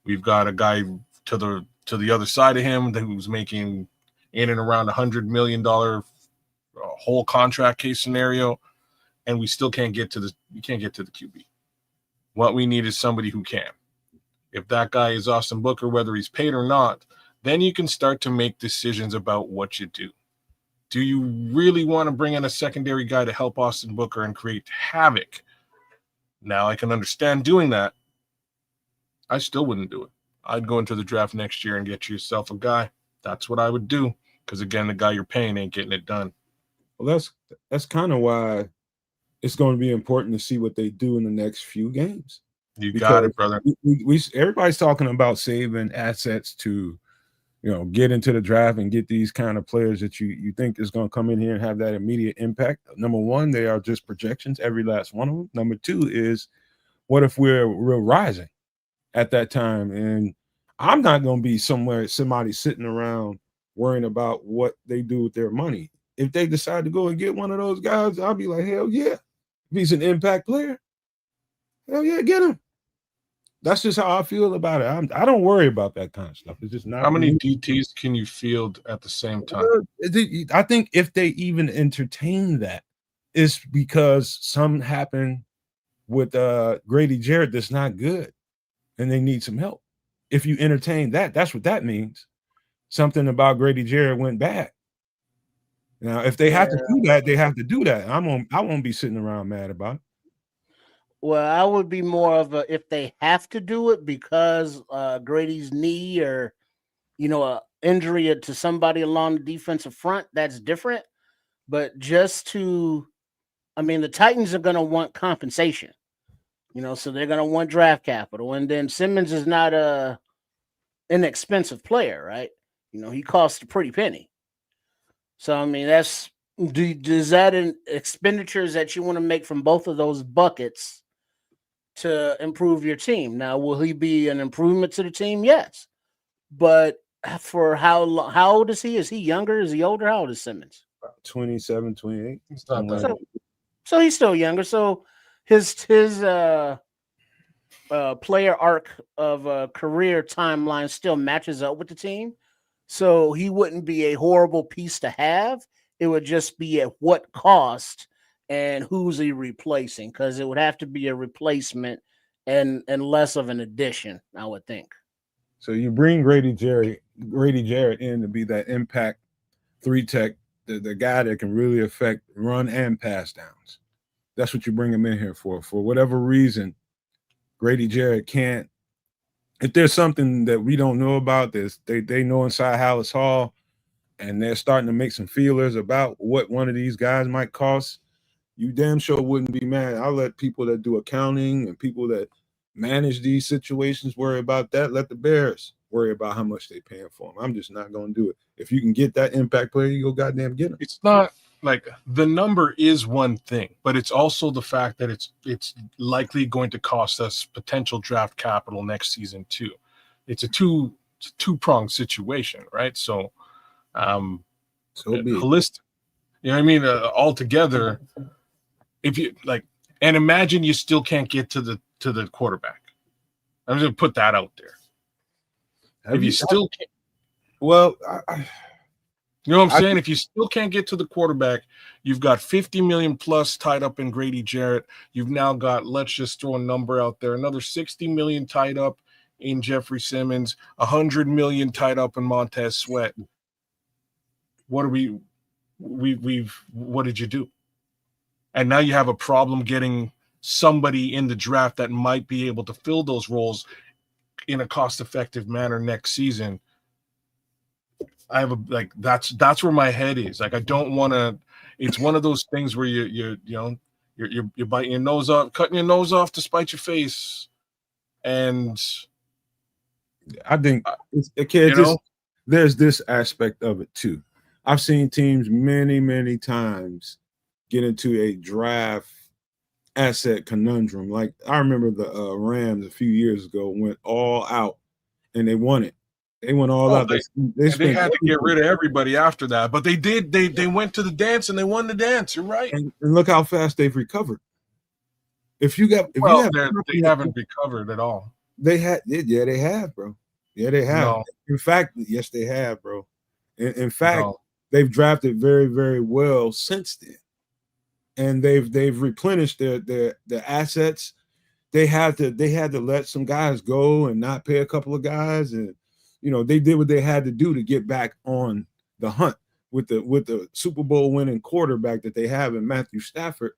We've got a guy to the other side of him who's making in and around $100 million whole contract case scenario, and we still can't get to the QB. What we need is somebody who can. If that guy is Austin Booker, whether he's paid or not, then you can start to make decisions about what you do. Do you really want to bring in a secondary guy to help Austin Booker and create havoc? Now, I can understand doing that. I still wouldn't do it. I'd go into the draft next year and get yourself a guy. That's what I would do. Because again, the guy you're paying ain't getting it done. Well, that's kind of why it's going to be important to see what they do in the next few games. You got it, brother. Everybody's talking about saving assets to, get into the draft and get these kind of players that you think is going to come in here and have that immediate impact. Number one, they are just projections, every last one of them. Number two is, what if we're rising at that time? And I'm not going to be somebody sitting around worrying about what they do with their money. If they decide to go and get one of those guys, I'll be like, hell yeah. If he's an impact player, hell yeah, get him. That's just how I feel about it. I don't worry about that kind of stuff. It's just not. How many DTs can you field at the same time? I think if they even entertain that, it's because something happened with Grady Jarrett that's not good, and they need some help. If you entertain that, that's what that means. Something about Grady Jarrett went bad. Now, if they have to do that, they have to do that. I won't be sitting around mad about it. Well, I would be more of a if they have to do it because Grady's knee or a injury to somebody along the defensive front, that's different. But just the Titans are going to want compensation, so they're going to want draft capital, and then Simmons is not a inexpensive player, right? He costs a pretty penny. So that's does that in expenditures that you want to make from both of those buckets to improve your team. Now, will he be an improvement to the team? Yes. But for how old is he? Is he younger? Is he older? How old is Simmons? About 27, 28. It's not that. So he's still younger. So his player arc of career timeline still matches up with the team. So he wouldn't be a horrible piece to have. It would just be at what cost and who's he replacing, because it would have to be a replacement and less of an addition, I would think. So you bring Grady Jarrett in to be that impact 3-tech, the guy that can really affect run and pass downs. That's what you bring him in here for. For whatever reason, Grady Jarrett can't. If there's something that we don't know about, they know inside Hallis Hall, and they're starting to make some feelers about what one of these guys might cost, you damn sure wouldn't be mad. I'll let people that do accounting and people that manage these situations worry about that. Let the Bears worry about how much they're paying for them. I'm just not going to do it. If you can get that impact player, you go goddamn get him. It's not like the number is one thing, but it's also the fact that it's likely going to cost us potential draft capital next season too. It's a two-pronged situation, right? So, holistic. You know what I mean? Altogether, if you like, and imagine you still can't get to the quarterback. I'm just gonna put that out there. If you still can't, well, you know what I'm saying? If you still can't get to the quarterback, you've got 50 million plus tied up in Grady Jarrett. You've now got, let's just throw a number out there, another 60 million tied up in Jeffrey Simmons, 100 million tied up in Montez Sweat. What did you do? And now you have a problem getting somebody in the draft that might be able to fill those roles in a cost-effective manner next season. That's where my head is. Like, I don't want to. It's one of those things where you're biting your nose off, cutting your nose off to spite your face, and I think there's this aspect of it too. I've seen teams many times get into a draft asset conundrum. Like, I remember the Rams a few years ago went all out and they won it. They went all out. They had to get rid of everybody after that, but they did. They went to the dance and they won the dance. You're right. And look how fast they've recovered. They haven't recovered at all. They have, bro. Yeah, they have. No. In fact, yes, they have, bro. In fact, they've drafted very, very well since then, and they've replenished their assets. They had to let some guys go and not pay a couple of guys, and they did what they had to do to get back on the hunt with the Super Bowl winning quarterback that they have in Matthew Stafford.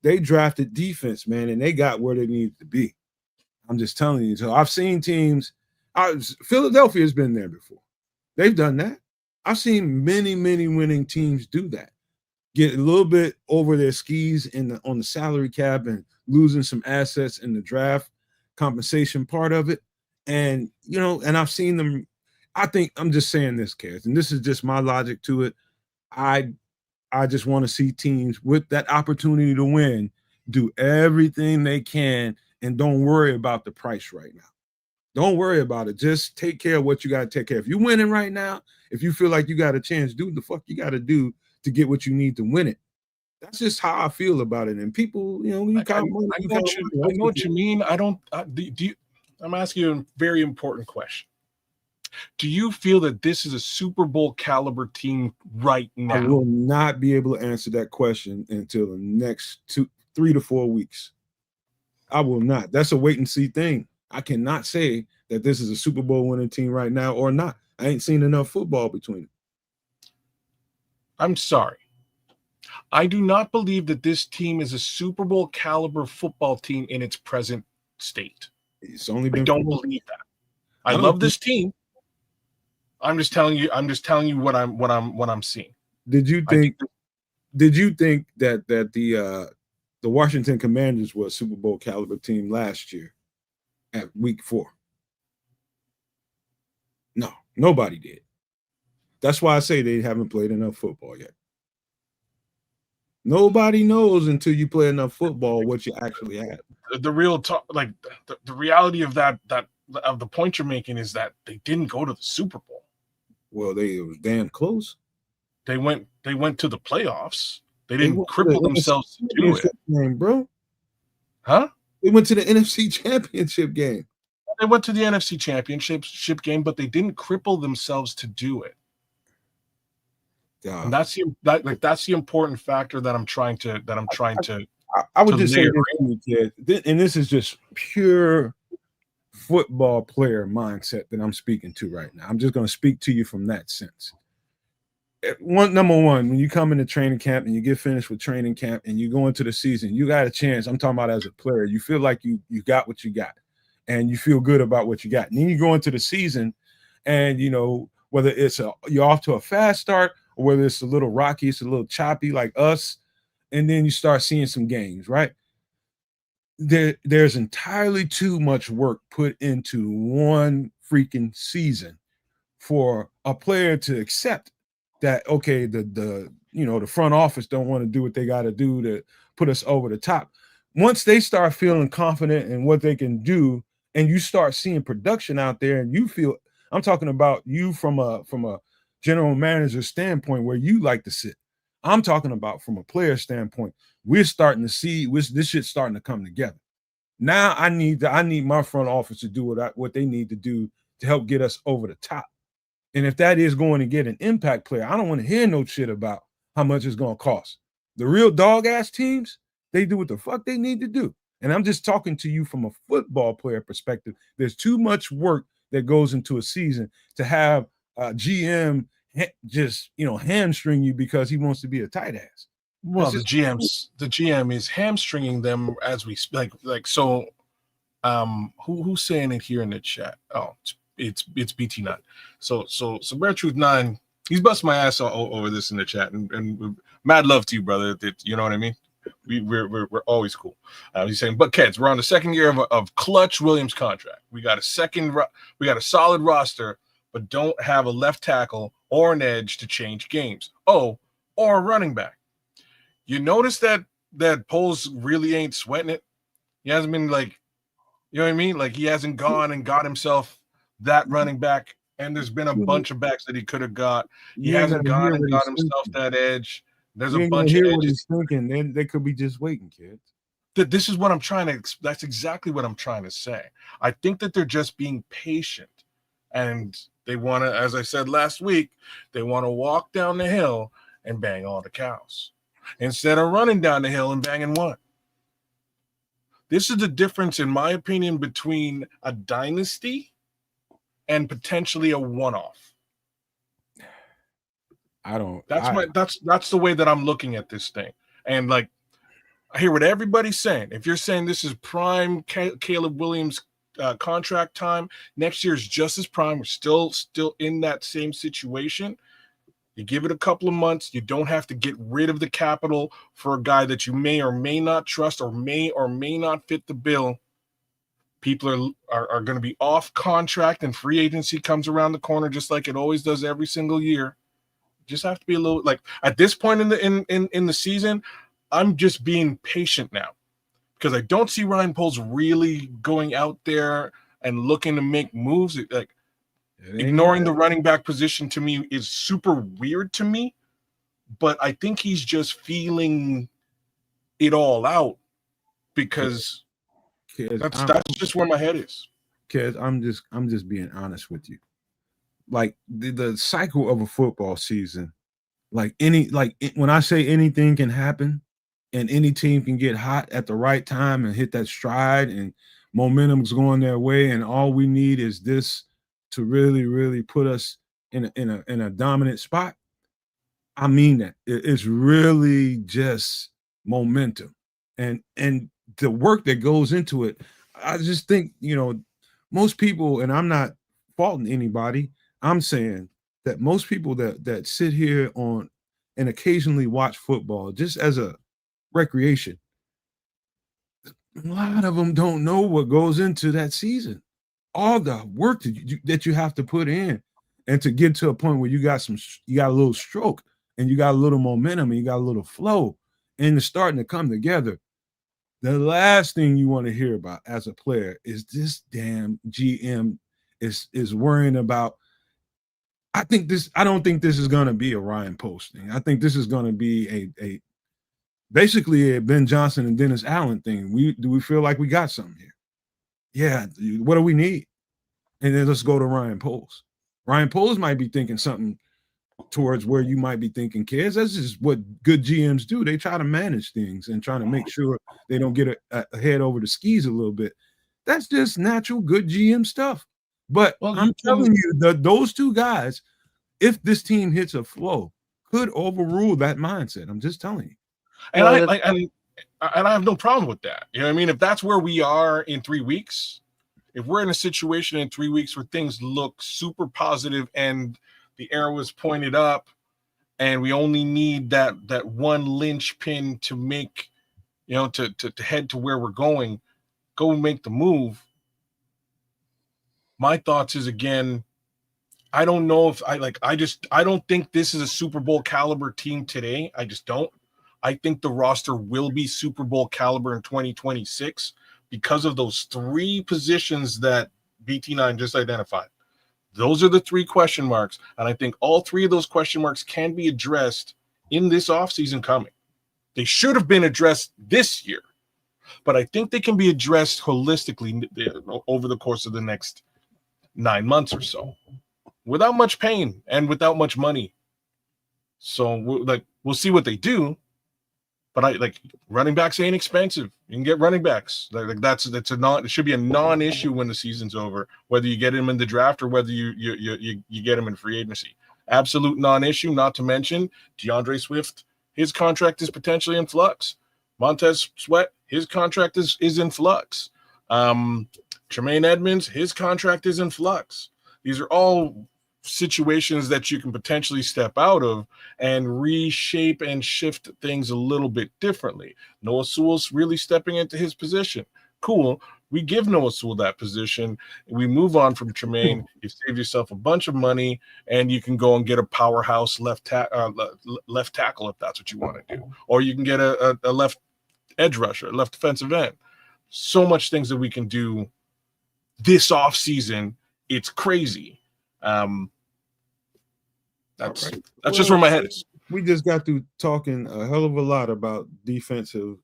They drafted defense, man, and they got where they needed to be. I'm just telling you. So I've seen teams Philadelphia has been there before. They've done that. I've seen many, many winning teams do that. Get a little bit over their skis on the salary cap and losing some assets in the draft compensation part of it. And, and I've seen them. I think I'm just saying this, Kaz, and this is just my logic to it. I just want to see teams with that opportunity to win do everything they can and don't worry about the price right now. Don't worry about it. Just take care of what you got to take care of. If you're winning right now, if you feel like you got a chance, do the fuck you got to do to get what you need to win it. That's just how I feel about it. And people, I know what you mean. I'm asking you a very important question. Do you feel that this is a Super Bowl caliber team right now? I will not be able to answer that question until the next 3 to 4 weeks. I will not. That's a wait and see thing. I cannot say that this is a Super Bowl winning team right now or not. I ain't seen enough football between them. I'm sorry. I do not believe that this team is a Super Bowl caliber football team in its present state. It's only been. I don't believe that. I love this team. I'm just telling you what I'm seeing. Did you think that the Washington Commanders were a Super Bowl caliber team last year at week 4? No, nobody did. That's why I say they haven't played enough football yet. Nobody knows until you play enough football what you actually have. The real talk, like the reality of that of the point you're making is that they didn't go to the Super Bowl. Well, it was damn close. They went to the playoffs. They didn't cripple themselves to do it. Game, bro. Huh? They went to the NFC Championship game. They went to the NFC Championship game, but they didn't cripple themselves to do it. And that's the important factor that I'm trying to. I would just say this, kid, and this is just pure football player mindset that I'm speaking to right now. I'm just going to speak to you from that sense. Number one, when you come into training camp and you get finished with training camp and you go into the season, you got a chance. I'm talking about as a player. You feel like you got what you got, and you feel good about what you got. And then you go into the season, and whether you're off to a fast start or whether it's a little rocky, it's a little choppy like us, and then you start seeing some games, right? There's entirely too much work put into one freaking season for a player to accept that, okay, the front office don't want to do what they got to do to put us over the top. Once they start feeling confident in what they can do, and you start seeing production out there, and you feel, I'm talking about you from a general manager standpoint where you like to sit. I'm talking about from a player standpoint. We're starting to see this shit's starting to come together. Now I need my front office to do what they need to do to help get us over the top. And if that is going to get an impact player, I don't want to hear no shit about how much it's going to cost. The real dog ass teams, they do what the fuck they need to do. And I'm just talking to you from a football player perspective. There's too much work that goes into a season to have a GM just hamstring you because he wants to be a tight ass. Well, the GM is hamstringing them as we speak. Like so. Who's saying it here in the chat? Oh, it's BT9. So Rare Truth 9, he's busting my ass over this in the chat, and mad love to you, brother. You know what I mean? We're always cool. He's saying, but kids, we're on the second year of Clutch Williams contract. We got a solid roster, but don't have a left tackle or an edge to change games. Oh, or a running back. You notice that Poles really ain't sweating it. He hasn't been like, you know what I mean? Like he hasn't gone and got himself that running back, and there's been a bunch of backs that he could have got. He hasn't gone and got himself that edge. There's a bunch of edges. What he's thinking. Then they could be just waiting, kids. This is what I'm trying to. That's exactly what I'm trying to say. I think that they're just being patient, and they want to, as I said last week, they want to walk down the hill and bang all the cows instead of running down the hill and banging one. This is the difference, in my opinion, between a dynasty and potentially a one-off. That's the way that I'm looking at this thing. And like, I hear what everybody's saying. If you're saying this is prime Caleb Williams contract time. Next year is just as prime. We're still in that same situation. You give it a couple of months. You don't have to get rid of the capital for a guy that you may or may not trust or may not fit the bill. People are going to be off contract, and free agency comes around the corner just like it always does every single year. Just have to be a little, like, at this point in the season, I'm just being patient now because I don't see Ryan Poles really going out there and looking to make moves. Like, ignoring the running back position to me is super weird to me, but I think he's just feeling it all out because that's just where my head is. Kids, I'm just being honest with you. Like the cycle of a football season, when I say anything can happen and any team can get hot at the right time and hit that stride and momentum's going their way, and all we need is this to really, really put us in a dominant spot. I mean that. It's really just momentum and the work that goes into it. I just think, most people, and I'm not faulting anybody, I'm saying that most people that sit here on and occasionally watch football just as a recreation, a lot of them don't know what goes into that season. All the work that you have to put in, and to get to a point where you got a little stroke and you got a little momentum and you got a little flow and it's starting to come together. The last thing you want to hear about as a player is this damn GM is worrying about. I don't think this is going to be a Ryan Poles thing. I think this is going to be a basically a Ben Johnson and Dennis Allen thing. Do we feel like we got something here? Yeah. What do we need? And then let's go to Ryan Poles. Ryan Poles might be thinking something towards where you might be thinking, kids. That's just what good GMs do. They try to manage things and trying to make sure they don't get ahead over the skis a little bit. That's just natural good GM stuff. But I'm telling you that those two guys, if this team hits a flow, could overrule that mindset. I'm just telling you. And I have no problem with that. You know what I mean? If that's where we are in 3 weeks, if we're in a situation in 3 weeks where things look super positive and the arrow is pointed up and we only need that one linchpin to make, to head to where we're going, go and make the move. My thoughts is, again, I don't know if I don't think this is a Super Bowl caliber team today. I just don't. I think the roster will be Super Bowl caliber in 2026 because of those three positions that BT9 just identified. Those are the three question marks, and I think all three of those question marks can be addressed in this offseason coming. They should have been addressed this year, but I think they can be addressed holistically over the course of the next 9 months or so, without much pain and without much money. So we'll see what they do. But running backs ain't expensive. You can get running backs. It should be a non-issue when the season's over, whether you get him in the draft or whether you get him in free agency. Absolute non-issue. Not to mention DeAndre Swift, his contract is potentially in flux. Montez Sweat, his contract is in flux. Tremaine Edmonds, his contract is in flux. These are all situations that you can potentially step out of and reshape and shift things a little bit differently. Noah Sewell's really stepping into his position. Cool. We give Noah Sewell that position. We move on from Tremaine. You save yourself a bunch of money, and you can go and get a powerhouse left tackle if that's what you want to do. Or you can get a left edge rusher, left defensive end. So much things that we can do this offseason. It's crazy. That's just where my head is. We just got through talking a hell of a lot about defensive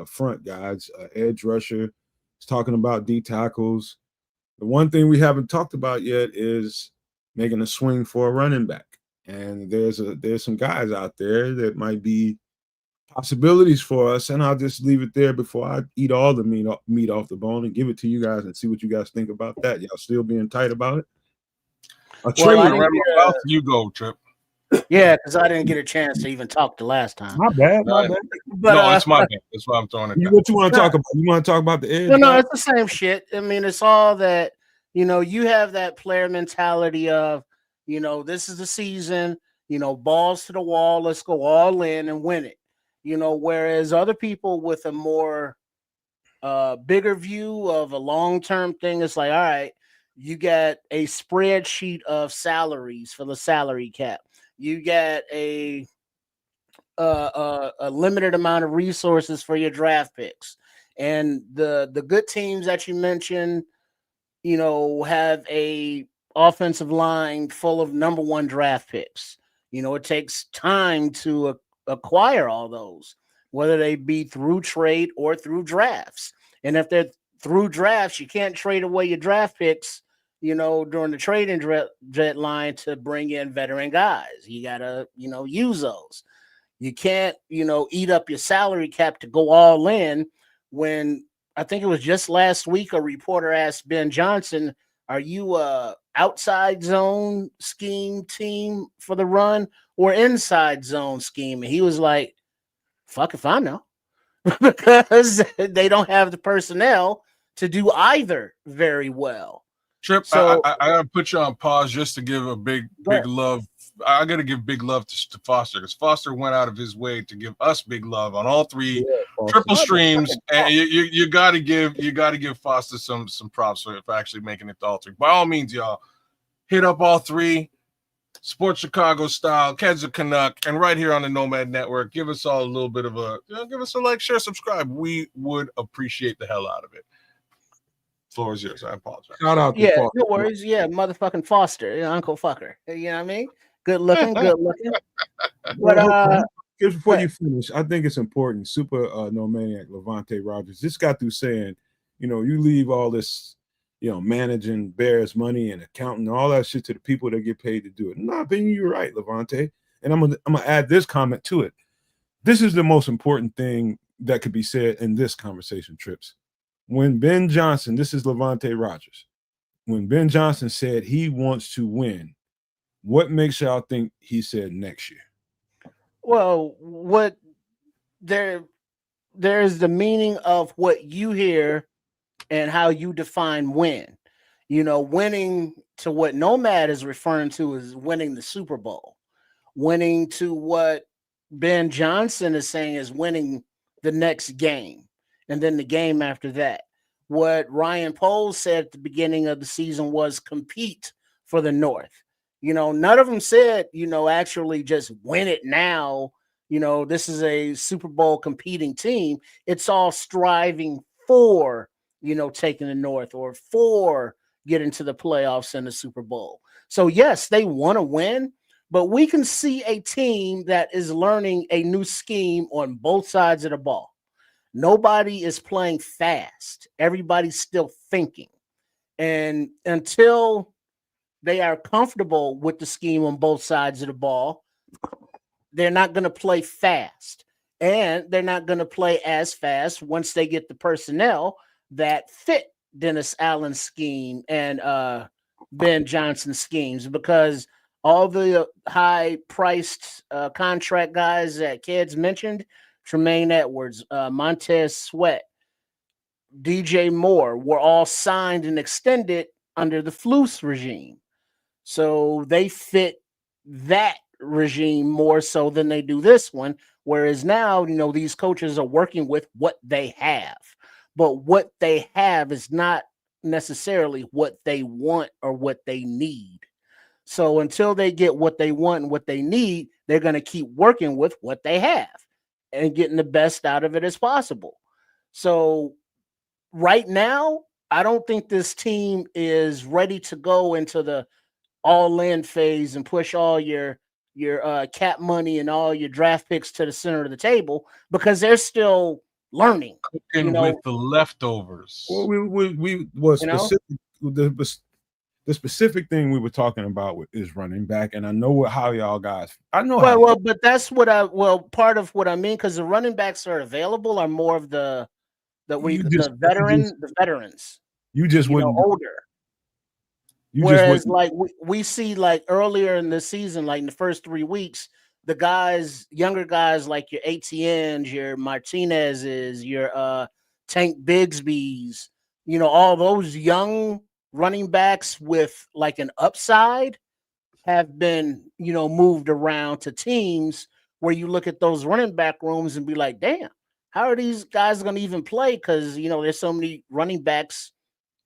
front guys, edge rusher. It's talking about D tackles. The one thing we haven't talked about yet is making a swing for a running back. And there's some guys out there that might be possibilities for us. And I'll just leave it there before I eat all the meat off the bone and give it to you guys and see what you guys think about that. Y'all still being tight about it? You go, Trip. Yeah, because I didn't get a chance to even talk the last time. My bad. But no, it's my bad. That's why I'm throwing it down. What you want to talk about? You want to talk about the edge? No, it's the same shit. I mean, it's all that, you have that player mentality of, this is the season, balls to the wall, let's go all in and win it. Whereas other people with a more bigger view of a long-term thing, it's like, all right, you got a spreadsheet of salaries for the salary cap. You got a limited amount of resources for your draft picks. And the good teams that you mentioned, have a offensive line full of number one draft picks. It takes time to acquire all those, whether they be through trade or through drafts. And if they're through drafts, you can't trade away your draft picks, during the trading deadline to bring in veteran guys. You gotta, use those. You can't, eat up your salary cap to go all in when I think it was just last week a reporter asked Ben Johnson, are you a outside zone scheme team for the run or inside zone scheme? And he was like, fuck if I know. Because they don't have the personnel to do either very well. Trip, So I gotta put you on pause just to give a big love. I gotta give big love to Foster, because Foster went out of his way to give us big love on all three triple streams, and you gotta give Foster some props for actually making it to all three. By all means, y'all, hit up all three. Sports Chicago style, Catch a Canuck, and right here on the Nomad Network. Give us all a little bit of give us a like, share, subscribe. We would appreciate the hell out of it. Floor is yours. I apologize. Shout out to Foster. No worries. Yeah, motherfucking Foster, Uncle Fucker. You know what I mean? Good looking. But just before you finish, I think it's important. Super Nomaniac Levante Rogers just got through saying, you leave all this, managing Bears money and accounting, all that shit to the people that get paid to do it. In my opinion, you're right, Levante. And I'm gonna add this comment to it. This is the most important thing that could be said in this conversation, Trips. When Ben Johnson, this is Levante Rogers, when Ben Johnson said he wants to win, what makes y'all think he said next year? Well, what there's the meaning of what you hear and how you define win. Winning to what Nomad is referring to is winning the Super Bowl. Winning to what Ben Johnson is saying is winning the next game and then the game after that. What Ryan Poles said at the beginning of the season was compete for the North. None of them said, actually just win it now. This is a Super Bowl competing team. It's all striving for, taking the North or for getting to the playoffs and the Super Bowl. So, yes, they want to win, but we can see a team that is learning a new scheme on both sides of the ball. Nobody is playing fast. Everybody's still thinking. And until they are comfortable with the scheme on both sides of the ball, they're not going to play fast. And they're not going to play as fast once they get the personnel that fit Dennis Allen's scheme and Ben Johnson's schemes, because all the high-priced contract guys that Kids mentioned, Tremaine Edwards, Montez Sweat, DJ Moore, were all signed and extended under the Flus regime. So they fit that regime more so than they do this one. Whereas now, these coaches are working with what they have. But what they have is not necessarily what they want or what they need. So until they get what they want and what they need, they're going to keep working with what they have and getting the best out of it as possible. So right now, I don't think this team is ready to go into the all-in phase and push all your cap money and all your draft picks to the center of the table, because they're still learning. Cooking with the leftovers. Well, we was specific. The specific thing we were talking about is running back, and I know how y'all guys. I know. But that's what part of what I mean, because the running backs are available are more of the veterans. You just went older. Whereas, like we see, like earlier in the season, like in the first 3 weeks, the guys, younger guys like your ATNs, your Martinez's, your Tank Bigsby's, all those young running backs with like an upside have been, moved around to teams where you look at those running back rooms and be like, damn, how are these guys going to even play? Because there's so many running backs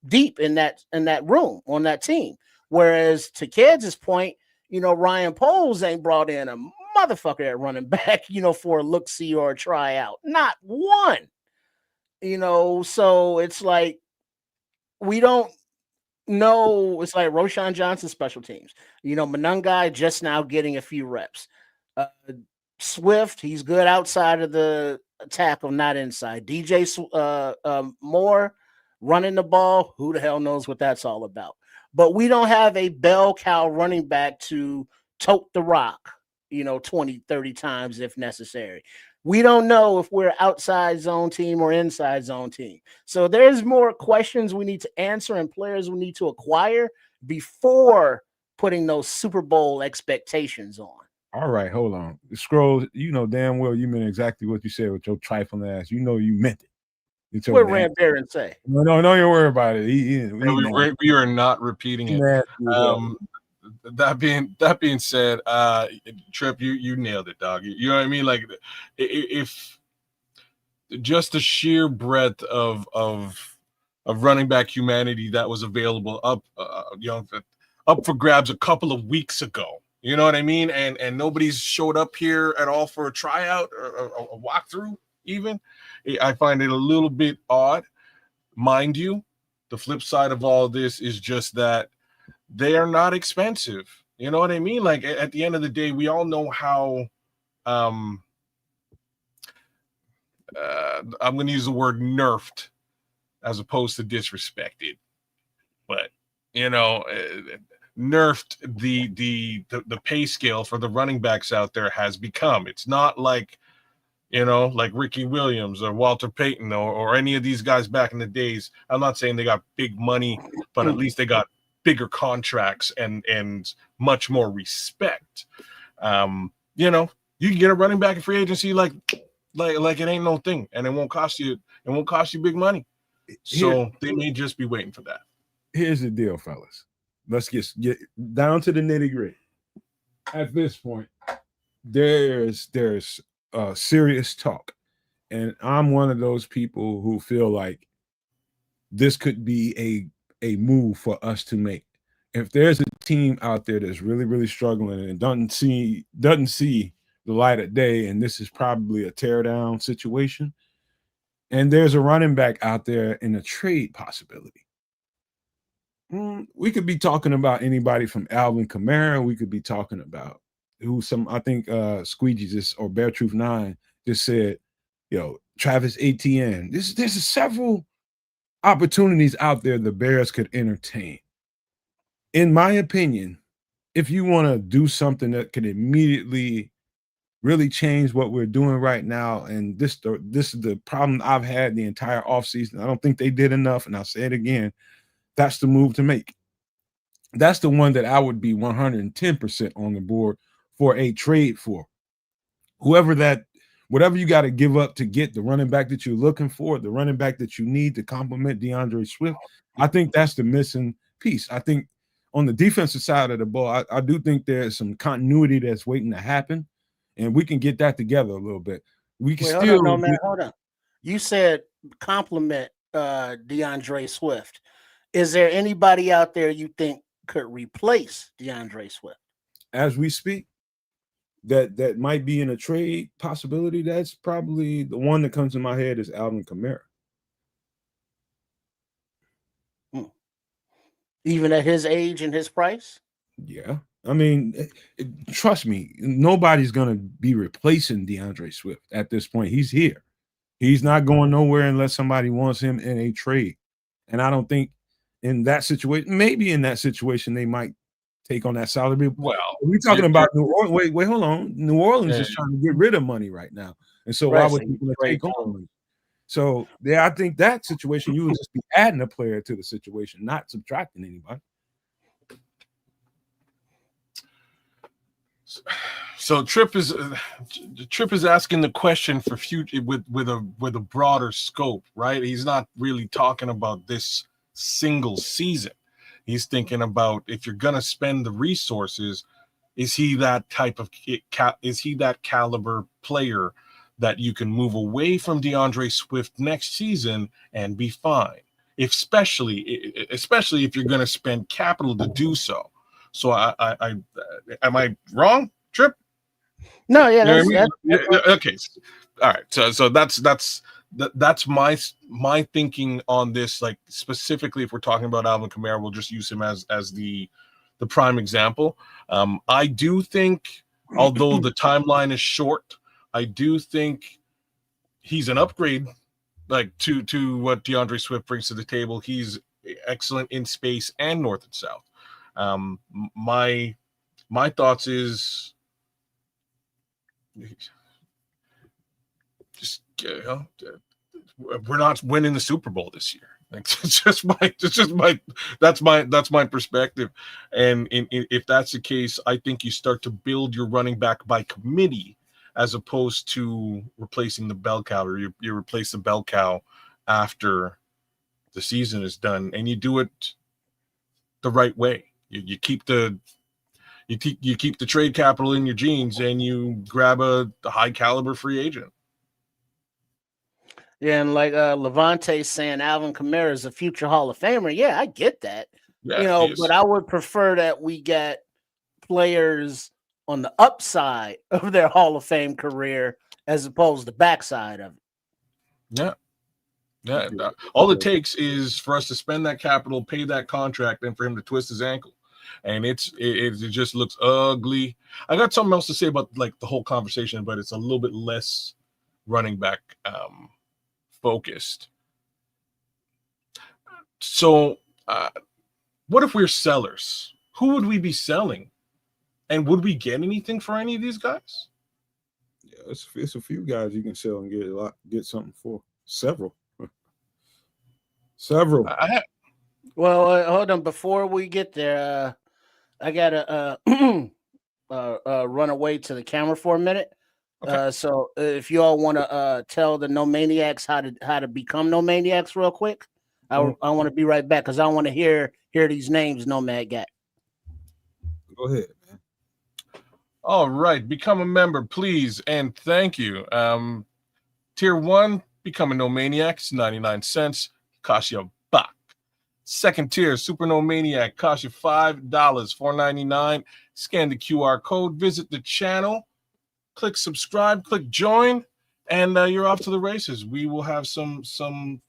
deep in that room on that team. Whereas to Kids' point, Ryan Poles ain't brought in a motherfucker at running back, for a look-see or a tryout. Not one. So it's like we don't know. It's like Roshan Johnson special teams. Manungai just now getting a few reps. Swift, he's good outside of the tackle, not inside. DJ Moore running the ball, who the hell knows what that's all about. But we don't have a bell cow running back to tote the rock, 20, 30 times if necessary. We don't know if we're outside zone team or inside zone team. So there's more questions we need to answer and players we need to acquire before putting those Super Bowl expectations on. All right, hold on. Scrolls, damn well you meant exactly what you said with your trifling ass. You meant it. What Rand Barron say? No, don't worry about it. We are not repeating it. That being said, Trip, you nailed it, dog. You know what I mean? Like, if just the sheer breadth of running back humanity that was available up for grabs a couple of weeks ago. You know what I mean? And nobody's showed up here at all for a tryout or a walkthrough. Even I find it a little bit odd. Mind you, the flip side of all this is just that they are not expensive. You know what I mean? Like, at the end of the day, we all know how I'm going to use the word nerfed as opposed to disrespected. But, nerfed the pay scale for the running backs out there has become. It's not like, like Ricky Williams or Walter Payton or any of these guys back in the days. I'm not saying they got big money, but at least they got bigger contracts and much more respect. You can get a running back in free agency like it ain't no thing, and it won't cost you big money. So they may just be waiting for that. Here's the deal, fellas. Let's get down to the nitty-gritty. At this point, there's serious talk, and I'm one of those people who feel like this could be a move for us to make. If there's a team out there that's really, really struggling and doesn't see the light of day, and this is probably a tear down situation, and there's a running back out there in a trade possibility, we could be talking about anybody from Alvin Kamara. We could be talking about I think Squeegee or Bear Truth 9 just said, Travis Etienne. There's several opportunities out there the Bears could entertain. In my opinion, if you want to do something that could immediately really change what we're doing right now, and this is the problem I've had the entire offseason. I don't think they did enough, and I'll say it again. That's the move to make. That's the one that I would be 110% on the board for a trade for. Whatever you got to give up to get the running back that you're looking for, the running back that you need to complement DeAndre Swift, I think that's the missing piece. I think on the defensive side of the ball, I do think there's some continuity that's waiting to happen, and we can get that together a little bit. We can hold on. You said complement DeAndre Swift. Is there anybody out there you think could replace DeAndre Swift? As we speak, that might be in a trade possibility. That's probably the one that comes to my head is Alvin Kamara. Even at his age and his price? Yeah. I mean, trust me, nobody's going to be replacing DeAndre Swift at this point. He's here. He's not going nowhere unless somebody wants him in a trade. And I don't think in that situation, maybe in that situation, they might take on that salary. Well, we're talking about New Orleans. Wait, hold on. New Orleans is trying to get rid of money right now. And so why would people take on money? So yeah, I think that situation, you would just be adding a player to the situation, not subtracting anybody. So Trip is asking the question for future with a broader scope, right? He's not really talking about this single season. He's thinking about, if you're gonna spend the resources, is he that caliber player that you can move away from DeAndre Swift next season and be fine, especially if you're gonna spend capital to do so. So I am I wrong, Trip? No, yeah, You know what I that's mean? that's Yeah, okay. All right. So that's my thinking on this. Like, specifically, if we're talking about Alvin Kamara, we'll just use him as the prime example. I do think, although the timeline is short, I do think he's an upgrade, like to what DeAndre Swift brings to the table. He's excellent in space and north and south. My thoughts is, just we're not winning the Super Bowl this year. Like, that's my perspective. And if that's the case, I think you start to build your running back by committee, as opposed to replacing the bell cow, or you replace the bell cow after the season is done, and you do it the right way. You keep the trade capital in your jeans, and you grab a high caliber free agent. Yeah, and like Levante saying Alvin Kamara is a future Hall of Famer. Yeah, I get that. Yeah, But I would prefer that we get players on the upside of their Hall of Fame career as opposed to the backside of it. Yeah. All it takes is for us to spend that capital, pay that contract, and for him to twist his ankle. And it just looks ugly. I got something else to say about, like, the whole conversation, but it's a little bit less running back focused. So what if we're sellers? Who would we be selling? And would we get anything for any of these guys? Yeah, it's a few guys you can sell and get something for. Several. Well, hold on. Before we get there, I gotta run away to the camera for a minute. Okay. So if you all want to tell the No Maniacs how to become No Maniacs real quick, I want to be right back, because I want to hear these names Nomad got. Go ahead, man. All right, become a member, please, and thank you. Tier 1, become a No Maniac, it's 99 cents, cost you a buck. Second tier, Super No Maniac, cost you $5, $4.99. Scan the QR code, visit the channel, click subscribe, click join, and you're off to the races. We will have some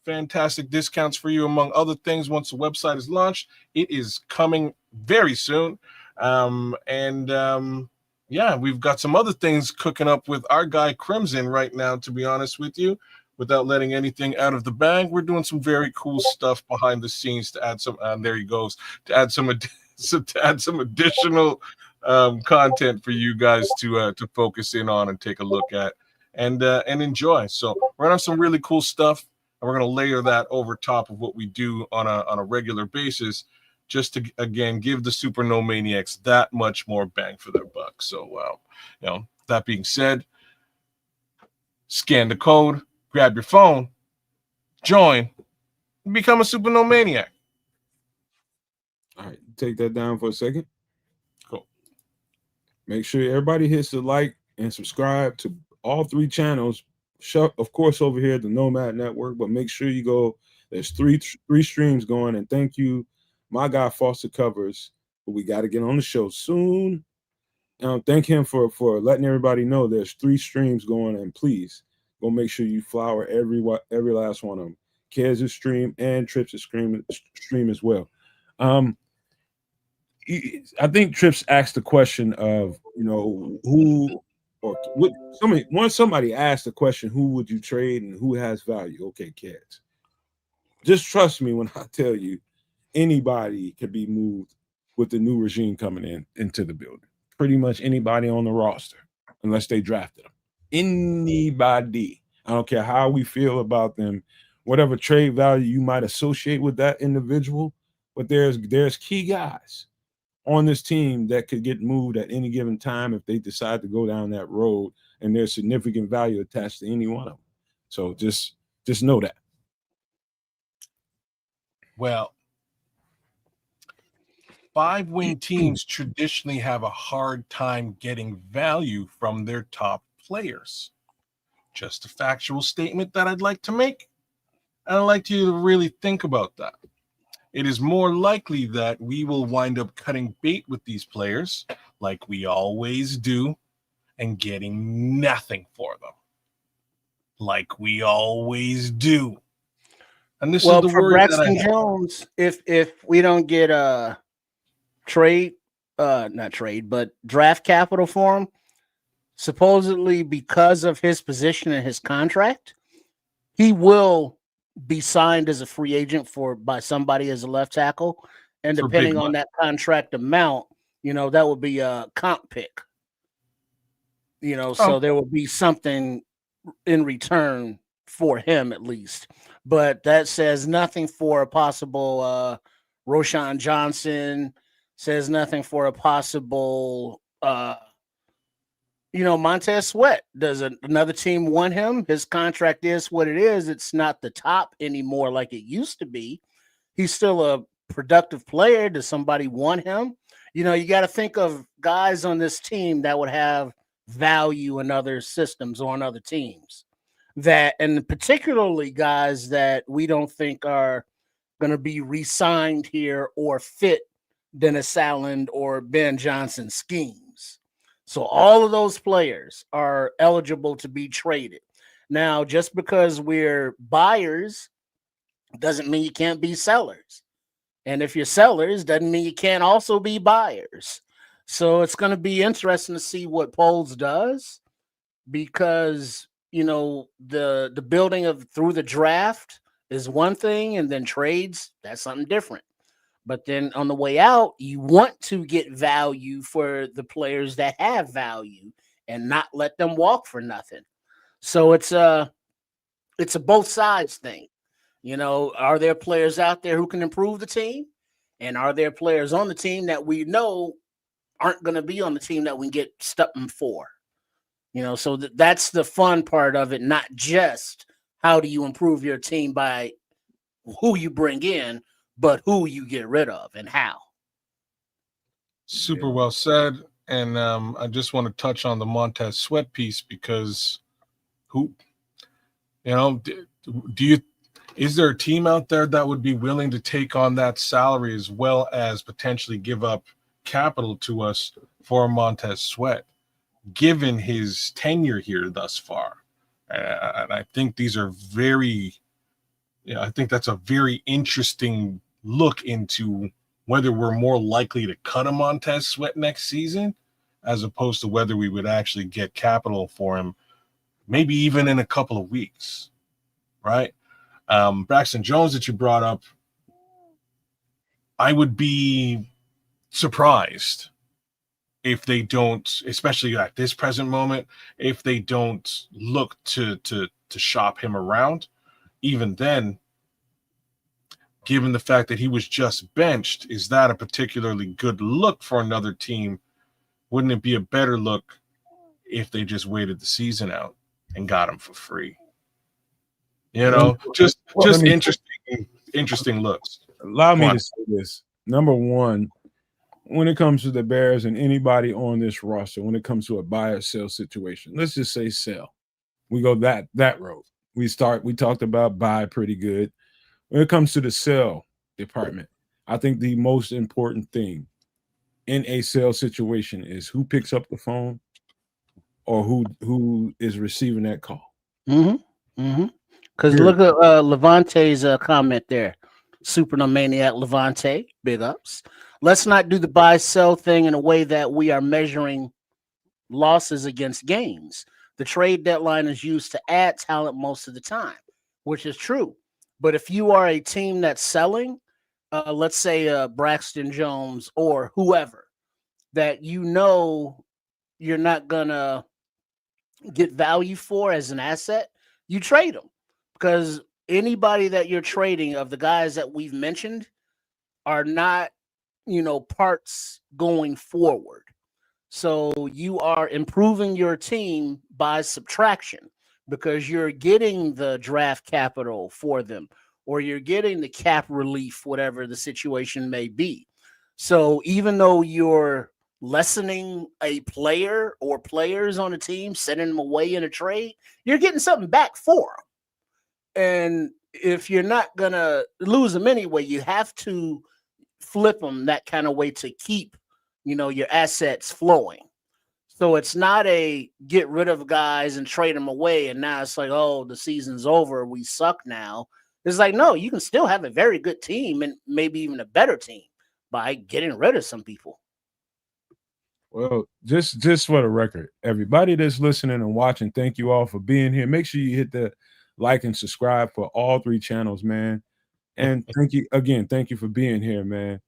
fantastic discounts for you, among other things, once the website is launched. It is coming very soon. Yeah, we've got some other things cooking up with our guy Crimson right now, to be honest with you. Without letting anything out of the bag, we're doing some very cool stuff behind the scenes to add some. There he goes, to add some additional content for you guys to focus in on and take a look at and enjoy. So we're gonna have some really cool stuff, and we're gonna layer that over top of what we do on a regular basis, just to, again, give the Super No Maniacs that much more bang for their buck. So that being said, scan the code, grab your phone, join, and become a Super No Maniac. All right, take that down for a second. Cool. Make sure everybody hits the like and subscribe to all 3 channels. Of course, over here at the Nomad Network, but make sure you go. There's three streams going, and thank you, my guy Foster Covers, but we got to get on the show soon. Thank him for letting everybody know there's 3 streams going, and please go make sure you flower every last one of them. Kez' stream and Trips' stream as well. I think Trips asked the question of, who or what, somebody asked the question, who would you trade and who has value? Okay, Kez. Just trust me when I tell you, anybody could be moved with the new regime coming into the building. Pretty much anybody on the roster, unless they drafted them. Anybody. I don't care how we feel about them, whatever trade value you might associate with that individual, but there's key guys on this team that could get moved at any given time if they decide to go down that road, and there's significant value attached to any one of them. So just know that. Well, 5-win teams traditionally have a hard time getting value from their top players. Just a factual statement that I'd like to make. And I'd like you to really think about that. It is more likely that we will wind up cutting bait with these players, like we always do, and getting nothing for them, like we always do. And this is the for worry that I Braxton have. Jones, if we don't get not trade, but draft capital for him, supposedly because of his position in his contract, he will be signed as a free agent by somebody as a left tackle, and For depending big on money. that contract amount, that would be a comp pick. So there will be something in return for him at least. But that says nothing for a possible Roshan Johnson, says nothing for a possible Montez Sweat. Does another team want him? His contract is what it is. It's not the top anymore like it used to be. He's still a productive player. Does somebody want him? You got to think of guys on this team that would have value in other systems or on other teams. And particularly guys that we don't think are going to be re-signed here or fit Dennis Allen or Ben Johnson schemes. So all of those players are eligible to be traded. Now, just because we're buyers doesn't mean you can't be sellers. And if you're sellers, doesn't mean you can't also be buyers. So it's going to be interesting to see what Poles does, because the building of through the draft is one thing, and then trades, that's something different. But then on the way out, you want to get value for the players that have value and not let them walk for nothing. So it's a both sides thing. Are there players out there who can improve the team? And are there players on the team that we know aren't going to be on the team that we can get something for? So that's the fun part of it, not just how do you improve your team by who you bring in, but who you get rid of and how. Super well said. And I just want to touch on the Montez Sweat piece, because is there a team out there that would be willing to take on that salary as well as potentially give up capital to us for Montez Sweat, given his tenure here thus far? And I think these are I think that's a very interesting look into whether we're more likely to cut a Montez Sweat next season, as opposed to whether we would actually get capital for him, maybe even in a couple of weeks, right? Braxton Jones that you brought up, I would be surprised if they don't, especially at this present moment, if they don't look to shop him around. Even then, given the fact that he was just benched, is that a particularly good look for another team? Wouldn't it be a better look if they just waited the season out and got him for free? Just interesting looks. Allow me to say this. Number one, when it comes to the Bears and anybody on this roster, when it comes to a buy or sell situation, let's just say sell. We go that road. We talked about buy pretty good. When it comes to the sell department, I think the most important thing in a sell situation is who picks up the phone or who is receiving that call. Because look at Levante's comment there. Supernomaniac Levante, big ups. Let's not do the buy-sell thing in a way that we are measuring losses against gains. The trade deadline is used to add talent most of the time, which is true. But if you are a team that's selling, let's say Braxton Jones or whoever, that you're not going to get value for as an asset, you trade them. Because anybody that you're trading, of the guys that we've mentioned, are not parts going forward. So you are improving your team by subtraction because you're getting the draft capital for them, or you're getting the cap relief, whatever the situation may be. So even though you're lessening a player or players on a team, sending them away in a trade, you're getting something back for them. And if you're not going to lose them anyway, you have to flip them that kind of way to keep, your assets flowing. So it's not a get rid of guys and trade them away. And now it's like, oh, the season's over. We suck now. It's like, no, you can still have a very good team and maybe even a better team by getting rid of some people. Well, just for the record, everybody that's listening and watching, thank you all for being here. Make sure you hit the like and subscribe for all 3 channels, man. And thank you again. Thank you for being here, man.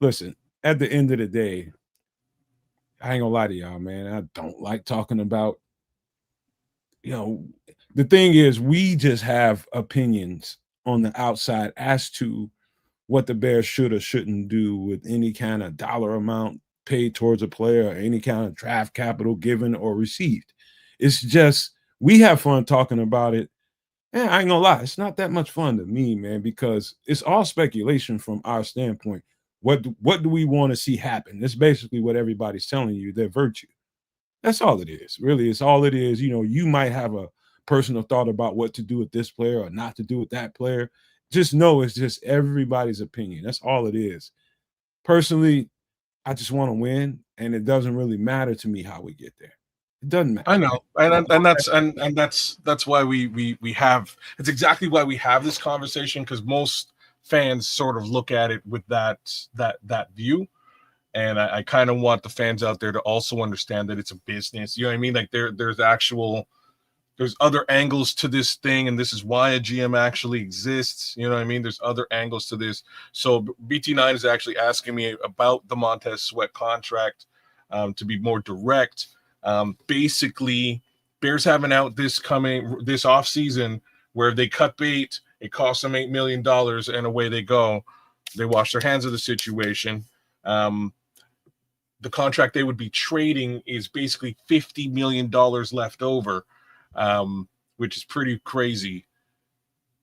Listen, at the end of the day, I ain't gonna lie to y'all, man. I don't like talking about, the thing is, we just have opinions on the outside as to what the Bears should or shouldn't do with any kind of dollar amount paid towards a player or any kind of draft capital given or received. It's just, we have fun talking about it. And I ain't gonna lie, it's not that much fun to me, man, because it's all speculation from our standpoint. What do we want to see happen? That's basically what everybody's telling you, their virtue. That's all it is. Really, it's all it is. You might have a personal thought about what to do with this player or not to do with that player. Just know it's just everybody's opinion. That's all it is. Personally, I just want to win, and it doesn't really matter to me how we get there. It doesn't matter. I know, and that's why we have. It's exactly why we have this conversation, because most fans sort of look at it with that view. And I kind of want the fans out there to also understand that it's a business. You know what I mean? Like there's other angles to this thing, and this is why a GM actually exists. You know what I mean? There's other angles to this. So BT9 is actually asking me about the Montez Sweat contract, to be more direct. Basically, Bears have an out this off season where they cut bait. It costs them $8 million, and away they go. They wash their hands of the situation. The contract they would be trading is basically $50 million left over, which is pretty crazy.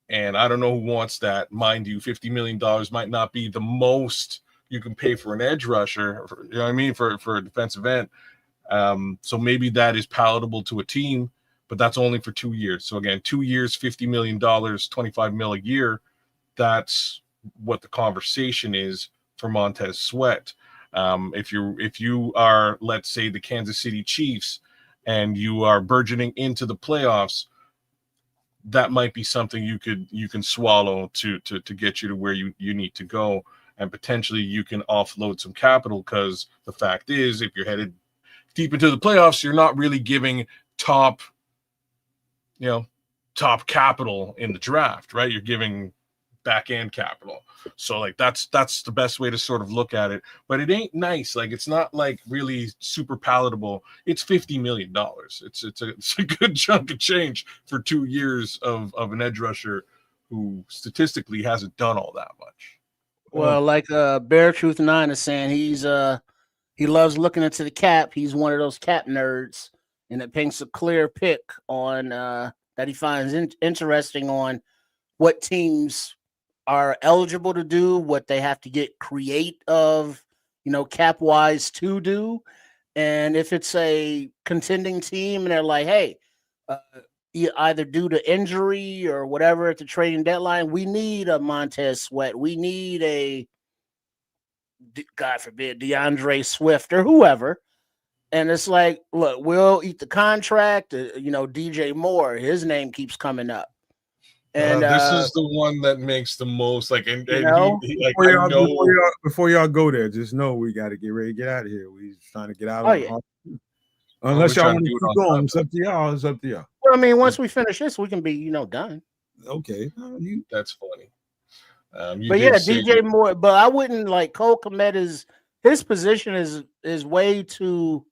And I don't know who wants that. Mind you, $50 million might not be the most you can pay for an edge rusher, you know what I mean, for a defensive end. So maybe that is palatable to a team, but that's only for 2 years. So again, 2 years, $50 million, $25 million a year. That's what the conversation is for Montez Sweat. If you are, let's say, the Kansas City Chiefs, and you are burgeoning into the playoffs, that might be something you can swallow to get you to where you need to go, and potentially you can offload some capital, because the fact is, if you're headed deep into the playoffs, you're not really giving top capital in the draft, right? You're giving back end capital. So like that's the best way to sort of look at it. But it ain't nice. Like it's not like really super palatable. It's $50 million. It's a good chunk of change for 2 years of an edge rusher who statistically hasn't done all that much. Well, like Bear Truth 9 is saying, he loves looking into the cap. He's one of those cap nerds, and it paints a clear pic on that he finds interesting on what teams are eligible to do, what they have to get creative, cap wise to do. And if it's a contending team and they're like, hey, either due to injury or whatever at the trading deadline, we need a Montez Sweat, we need a, God forbid, DeAndre Swift or whoever. And it's like, look, we'll eat the contract. DJ Moore, his name keeps coming up. And this is the one that makes the most like, and he like, before y'all go there, just know we got to get ready to get out of here. We're trying to get out of yeah. Unless y'all want to keep going, it's up to y'all. It's up to y'all. Well, I mean, once we finish this, we can be, done. Okay. That's funny. But yeah, DJ Moore. But I wouldn't like Cole Kmet his position is way too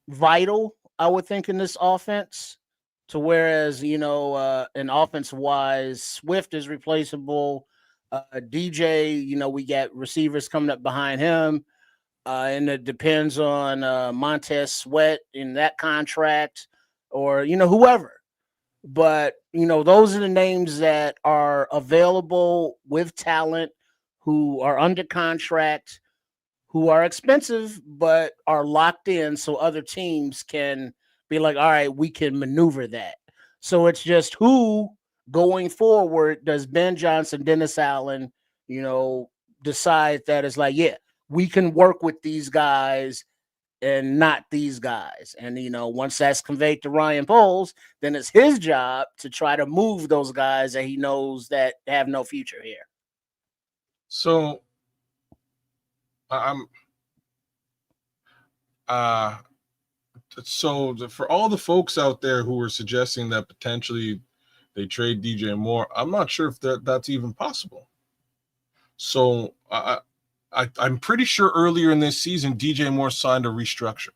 vital, I would think, in this offense. To whereas, an offense wise, Swift is replaceable. DJ, we got receivers coming up behind him. And it depends on Montez Sweat in that contract or, whoever. But, those are the names that are available with talent, who are under contract, who are expensive, but are locked in so other teams can be like, all right, we can maneuver that. So it's just who going forward does Ben Johnson, Dennis Allen, decide that it's like, yeah, we can work with these guys and not these guys. And, once that's conveyed to Ryan Poles, then it's his job to try to move those guys that he knows that have no future here. So I'm for all the folks out there who were suggesting that potentially they trade DJ Moore, I'm not sure if that's even possible. So I'm pretty sure earlier in this season, DJ Moore signed a restructure.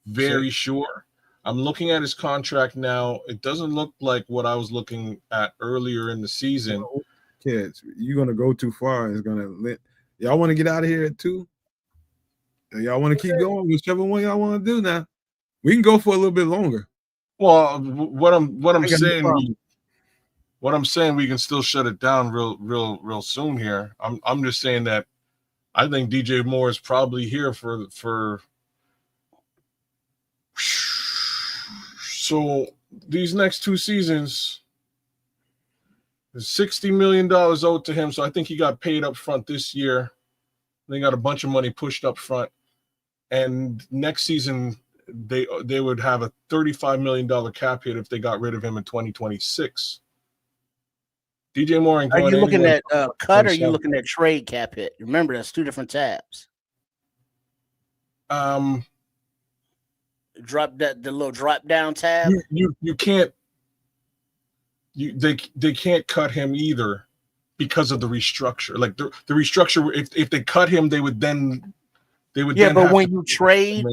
Very sure. I'm looking at his contract now. It doesn't look like what I was looking at earlier in the season. Kids, you're gonna go too far. It's gonna let y'all want to get out of here at 2. Y'all want to keep going, whichever one y'all want to do. Now we can go for a little bit longer. Well, what I'm saying, we can still shut it down real soon here. I'm just saying that I think DJ Moore is probably here for. So these next 2 seasons, there's $60 million owed to him. So I think he got paid up front this year. They got a bunch of money pushed up front, and next season they would have a $35 million cap hit if they got rid of him in 2026. DJ Moore ain't going. Are you looking at cut or are you looking at trade cap hit? Remember, that's 2 different tabs. Drop the little drop down tab. You can't. They can't cut him either because of the restructure. Like the restructure, if they cut him, they would then. Yeah, but when you trade,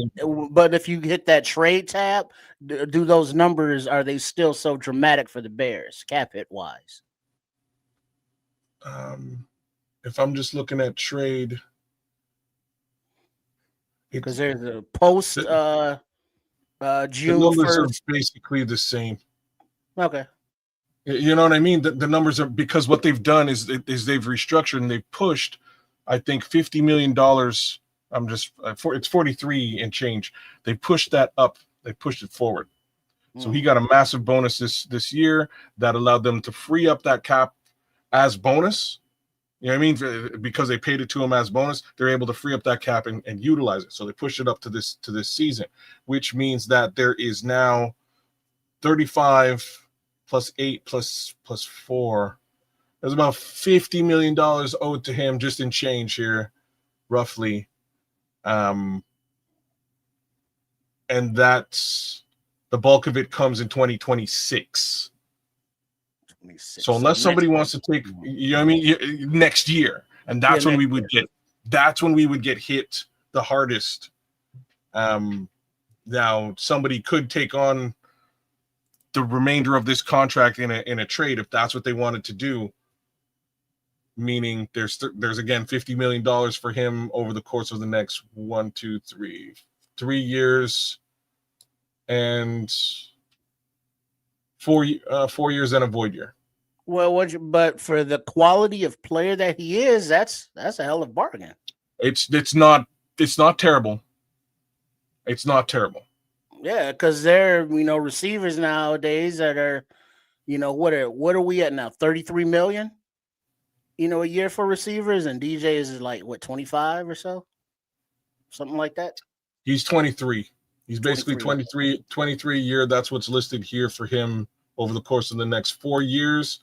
but if you hit that trade tab, do those numbers, are they still so dramatic for the Bears cap hit wise? If I'm just looking at trade, because there's a post June the numbers 1st. are basically the same. Okay. You know what I mean? The numbers are, because what they've done is they've restructured and they've pushed, I think, $50 million. It's 43 and change. They pushed that up. They pushed it forward. So he got a massive bonus this year that allowed them to free up that cap as bonus. You know what I mean? Because they paid it to him as bonus, they're able to free up that cap and utilize it. So they pushed it up to this season, which means that there is now 35 plus 8 plus 4. There's about $50 million owed to him just in change here, roughly. And that's the bulk of it comes in 2026. So unless somebody wants to take, you know what I mean, next year, and that's when we would get hit the hardest. Now somebody could take on the remainder of this contract in a trade if that's what they wanted to do. Meaning there's again $50 million for him over the course of the next 3 years, and 4 years and a void year. Well, but for the quality of player that he is, that's a hell of a bargain. It's not terrible. It's not terrible. Yeah, because they're receivers nowadays that are, what are we at now? 33 million, a year for receivers, and DJ is like what, 25 or so, something like that. He's 23. He's basically 23 a year. That's what's listed here for him over the course of the next 4 years.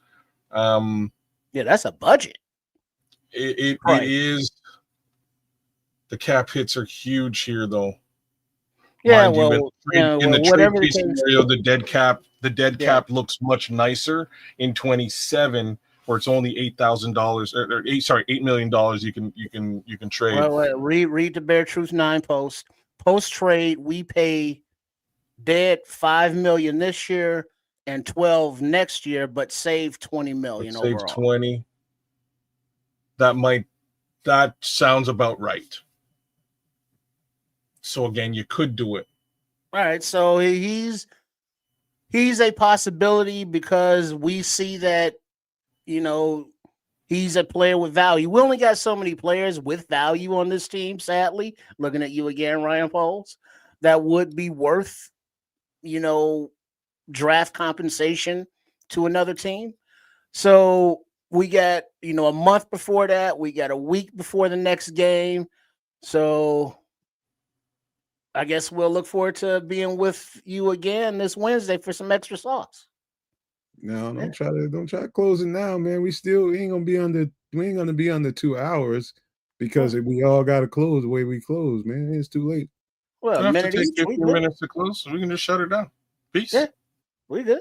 Yeah, that's a budget. It is. The cap hits are huge here, though. Yeah, in the trade case scenario, the dead cap looks much nicer in 27, where it's only $8,000 or $8 million. You can trade. Well, read the Bear Truth 9 post trade. We pay dead $5 million this year, and 12 next year, but save 20 million Let's save overall. 20. That sounds about right. So again, you could do it. All right, so he's a possibility because we see that, you know, he's a player with value. We only got so many players with value on this team, sadly. Looking at you again, Ryan Foles, that would be worth, you know, draft compensation to another team. So we got, you know, a month before that. We got a week before the next game. So I guess we'll look forward to being with you again this Wednesday for some extra sauce. No, don't try to close it now, man. We ain't gonna be under 2 hours because we all gotta close the way we close, man. It's too late. Well, You a don't have minute to take each. 15 minutes to close, so we can just shut it down. Peace. Yeah, we good.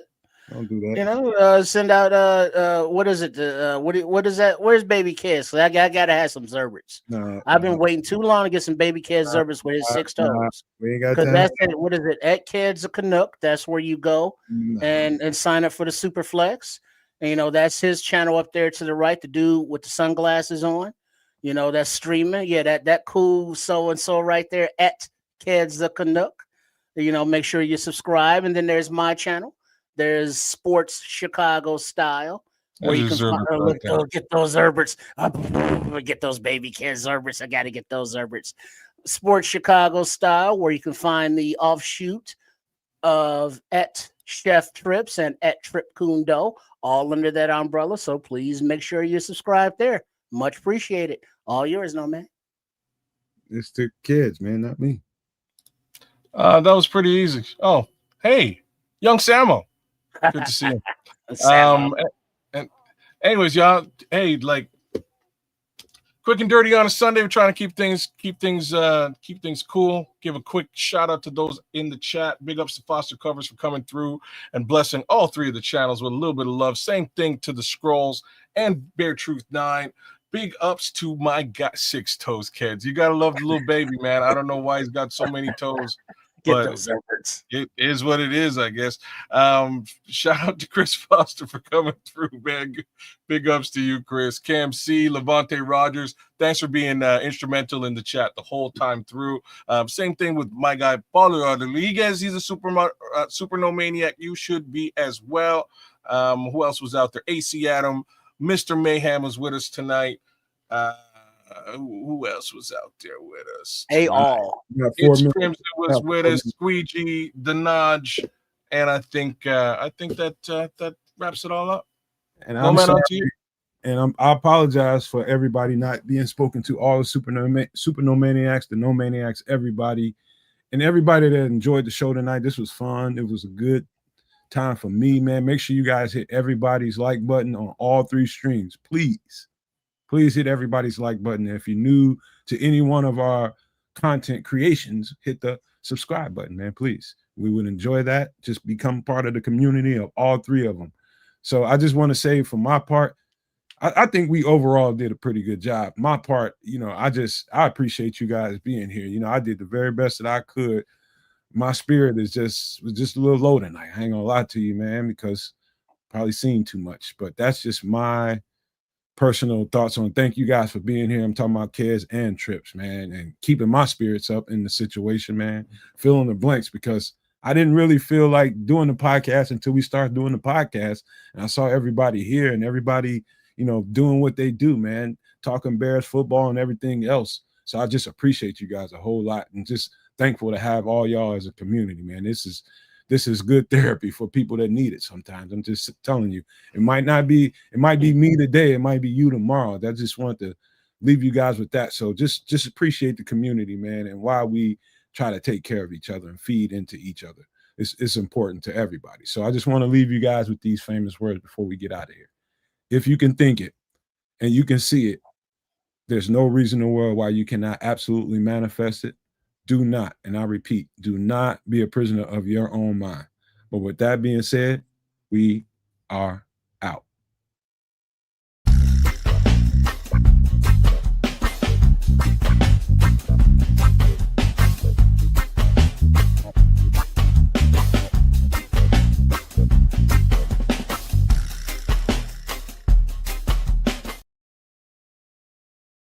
Don't do that. You know, send out what is it? What is that? Where's Baby Kids? I gotta have some Zerberts. I've been waiting too long to get some Baby Kids Zerberts with his 6 toes. We ain't got Because time. that's it. What is it? At Kids a Canuck. That's where you go and sign up for the Super Flex. And, you know, that's his channel up there to the right, the dude with the sunglasses on. You know, that's streaming. Yeah, that cool so and so right there at Kids the Canuck. You know, make sure you subscribe. And then there's my channel. There's Sports Chicago Style, where you can get those Zerberts. Get those Baby Kids Zerberts. I got to get those Zerberts. Sports Chicago Style, where you can find the offshoot of at Chef Trips and at Trip Kundo, all under that umbrella. So please make sure you subscribe there. Much appreciated. All yours, no man. It's the kids, man, not me. That was pretty easy. Oh, hey, young Samo. Good to see you. And anyways, y'all, hey, like quick and dirty on a Sunday. We're trying to keep things cool. Give a quick shout out to those in the chat. Big ups to Foster Covers for coming through and blessing all 3 of the channels with a little bit of love. Same thing to the Scrolls and Bear Truth 9. Big ups to my guy 6 toes kids. You gotta love the little baby, man. I don't know why he's got so many toes. But it is what it is, I guess. Shout out to Chris Foster for coming through, man. Big ups to you, Chris. Cam C, Levante Rogers, thanks for being instrumental in the chat the whole time through. Same thing with my guy, Paulo Rodriguez. He's a super no maniac. You should be as well. Who else was out there? AC Adam, Mr. Mayhem was with us tonight. Who else was out there with us? It's Crimson was with us, Squeegee, the Nudge, and I think that wraps it all up. And I'm sorry, and I apologize for everybody not being spoken to. All the super no maniacs, the no maniacs, everybody, and everybody that enjoyed the show tonight. This was fun. It was a good time for me, man. Make sure you guys hit everybody's like button on all 3 streams, please. Please hit everybody's like button. If you're new to any one of our content creations, hit the subscribe button, man, please. We would enjoy that. Just become part of the community of all 3 of them. So I just want to say for my part, I think we overall did a pretty good job. My part, you know, I appreciate you guys being here. You know, I did the very best that I could. My spirit was just a little low tonight. I ain't gonna lie to you, man, because probably seen too much. But that's just my personal thoughts on. Thank you guys for being here. I'm talking about Kids and Trips, man, and keeping my spirits up in the situation, man. Fill in the blanks, because I didn't really feel like doing the podcast until we started doing the podcast, and I saw everybody here and everybody, you know, doing what they do, man, talking Bears football and everything else. So I just appreciate you guys a whole lot, and just thankful to have all y'all as a community, man. This is good therapy for people that need it sometimes. I'm just telling you, it might be me today, it might be you tomorrow. I just want to leave you guys with that. So just appreciate the community, man, and why we try to take care of each other and feed into each other. It's important to everybody. So I just want to leave you guys with these famous words before we get out of here. If you can think it and you can see it, there's no reason in the world why you cannot absolutely manifest it. Do not, and I repeat, do not be a prisoner of your own mind. But with that being said, we are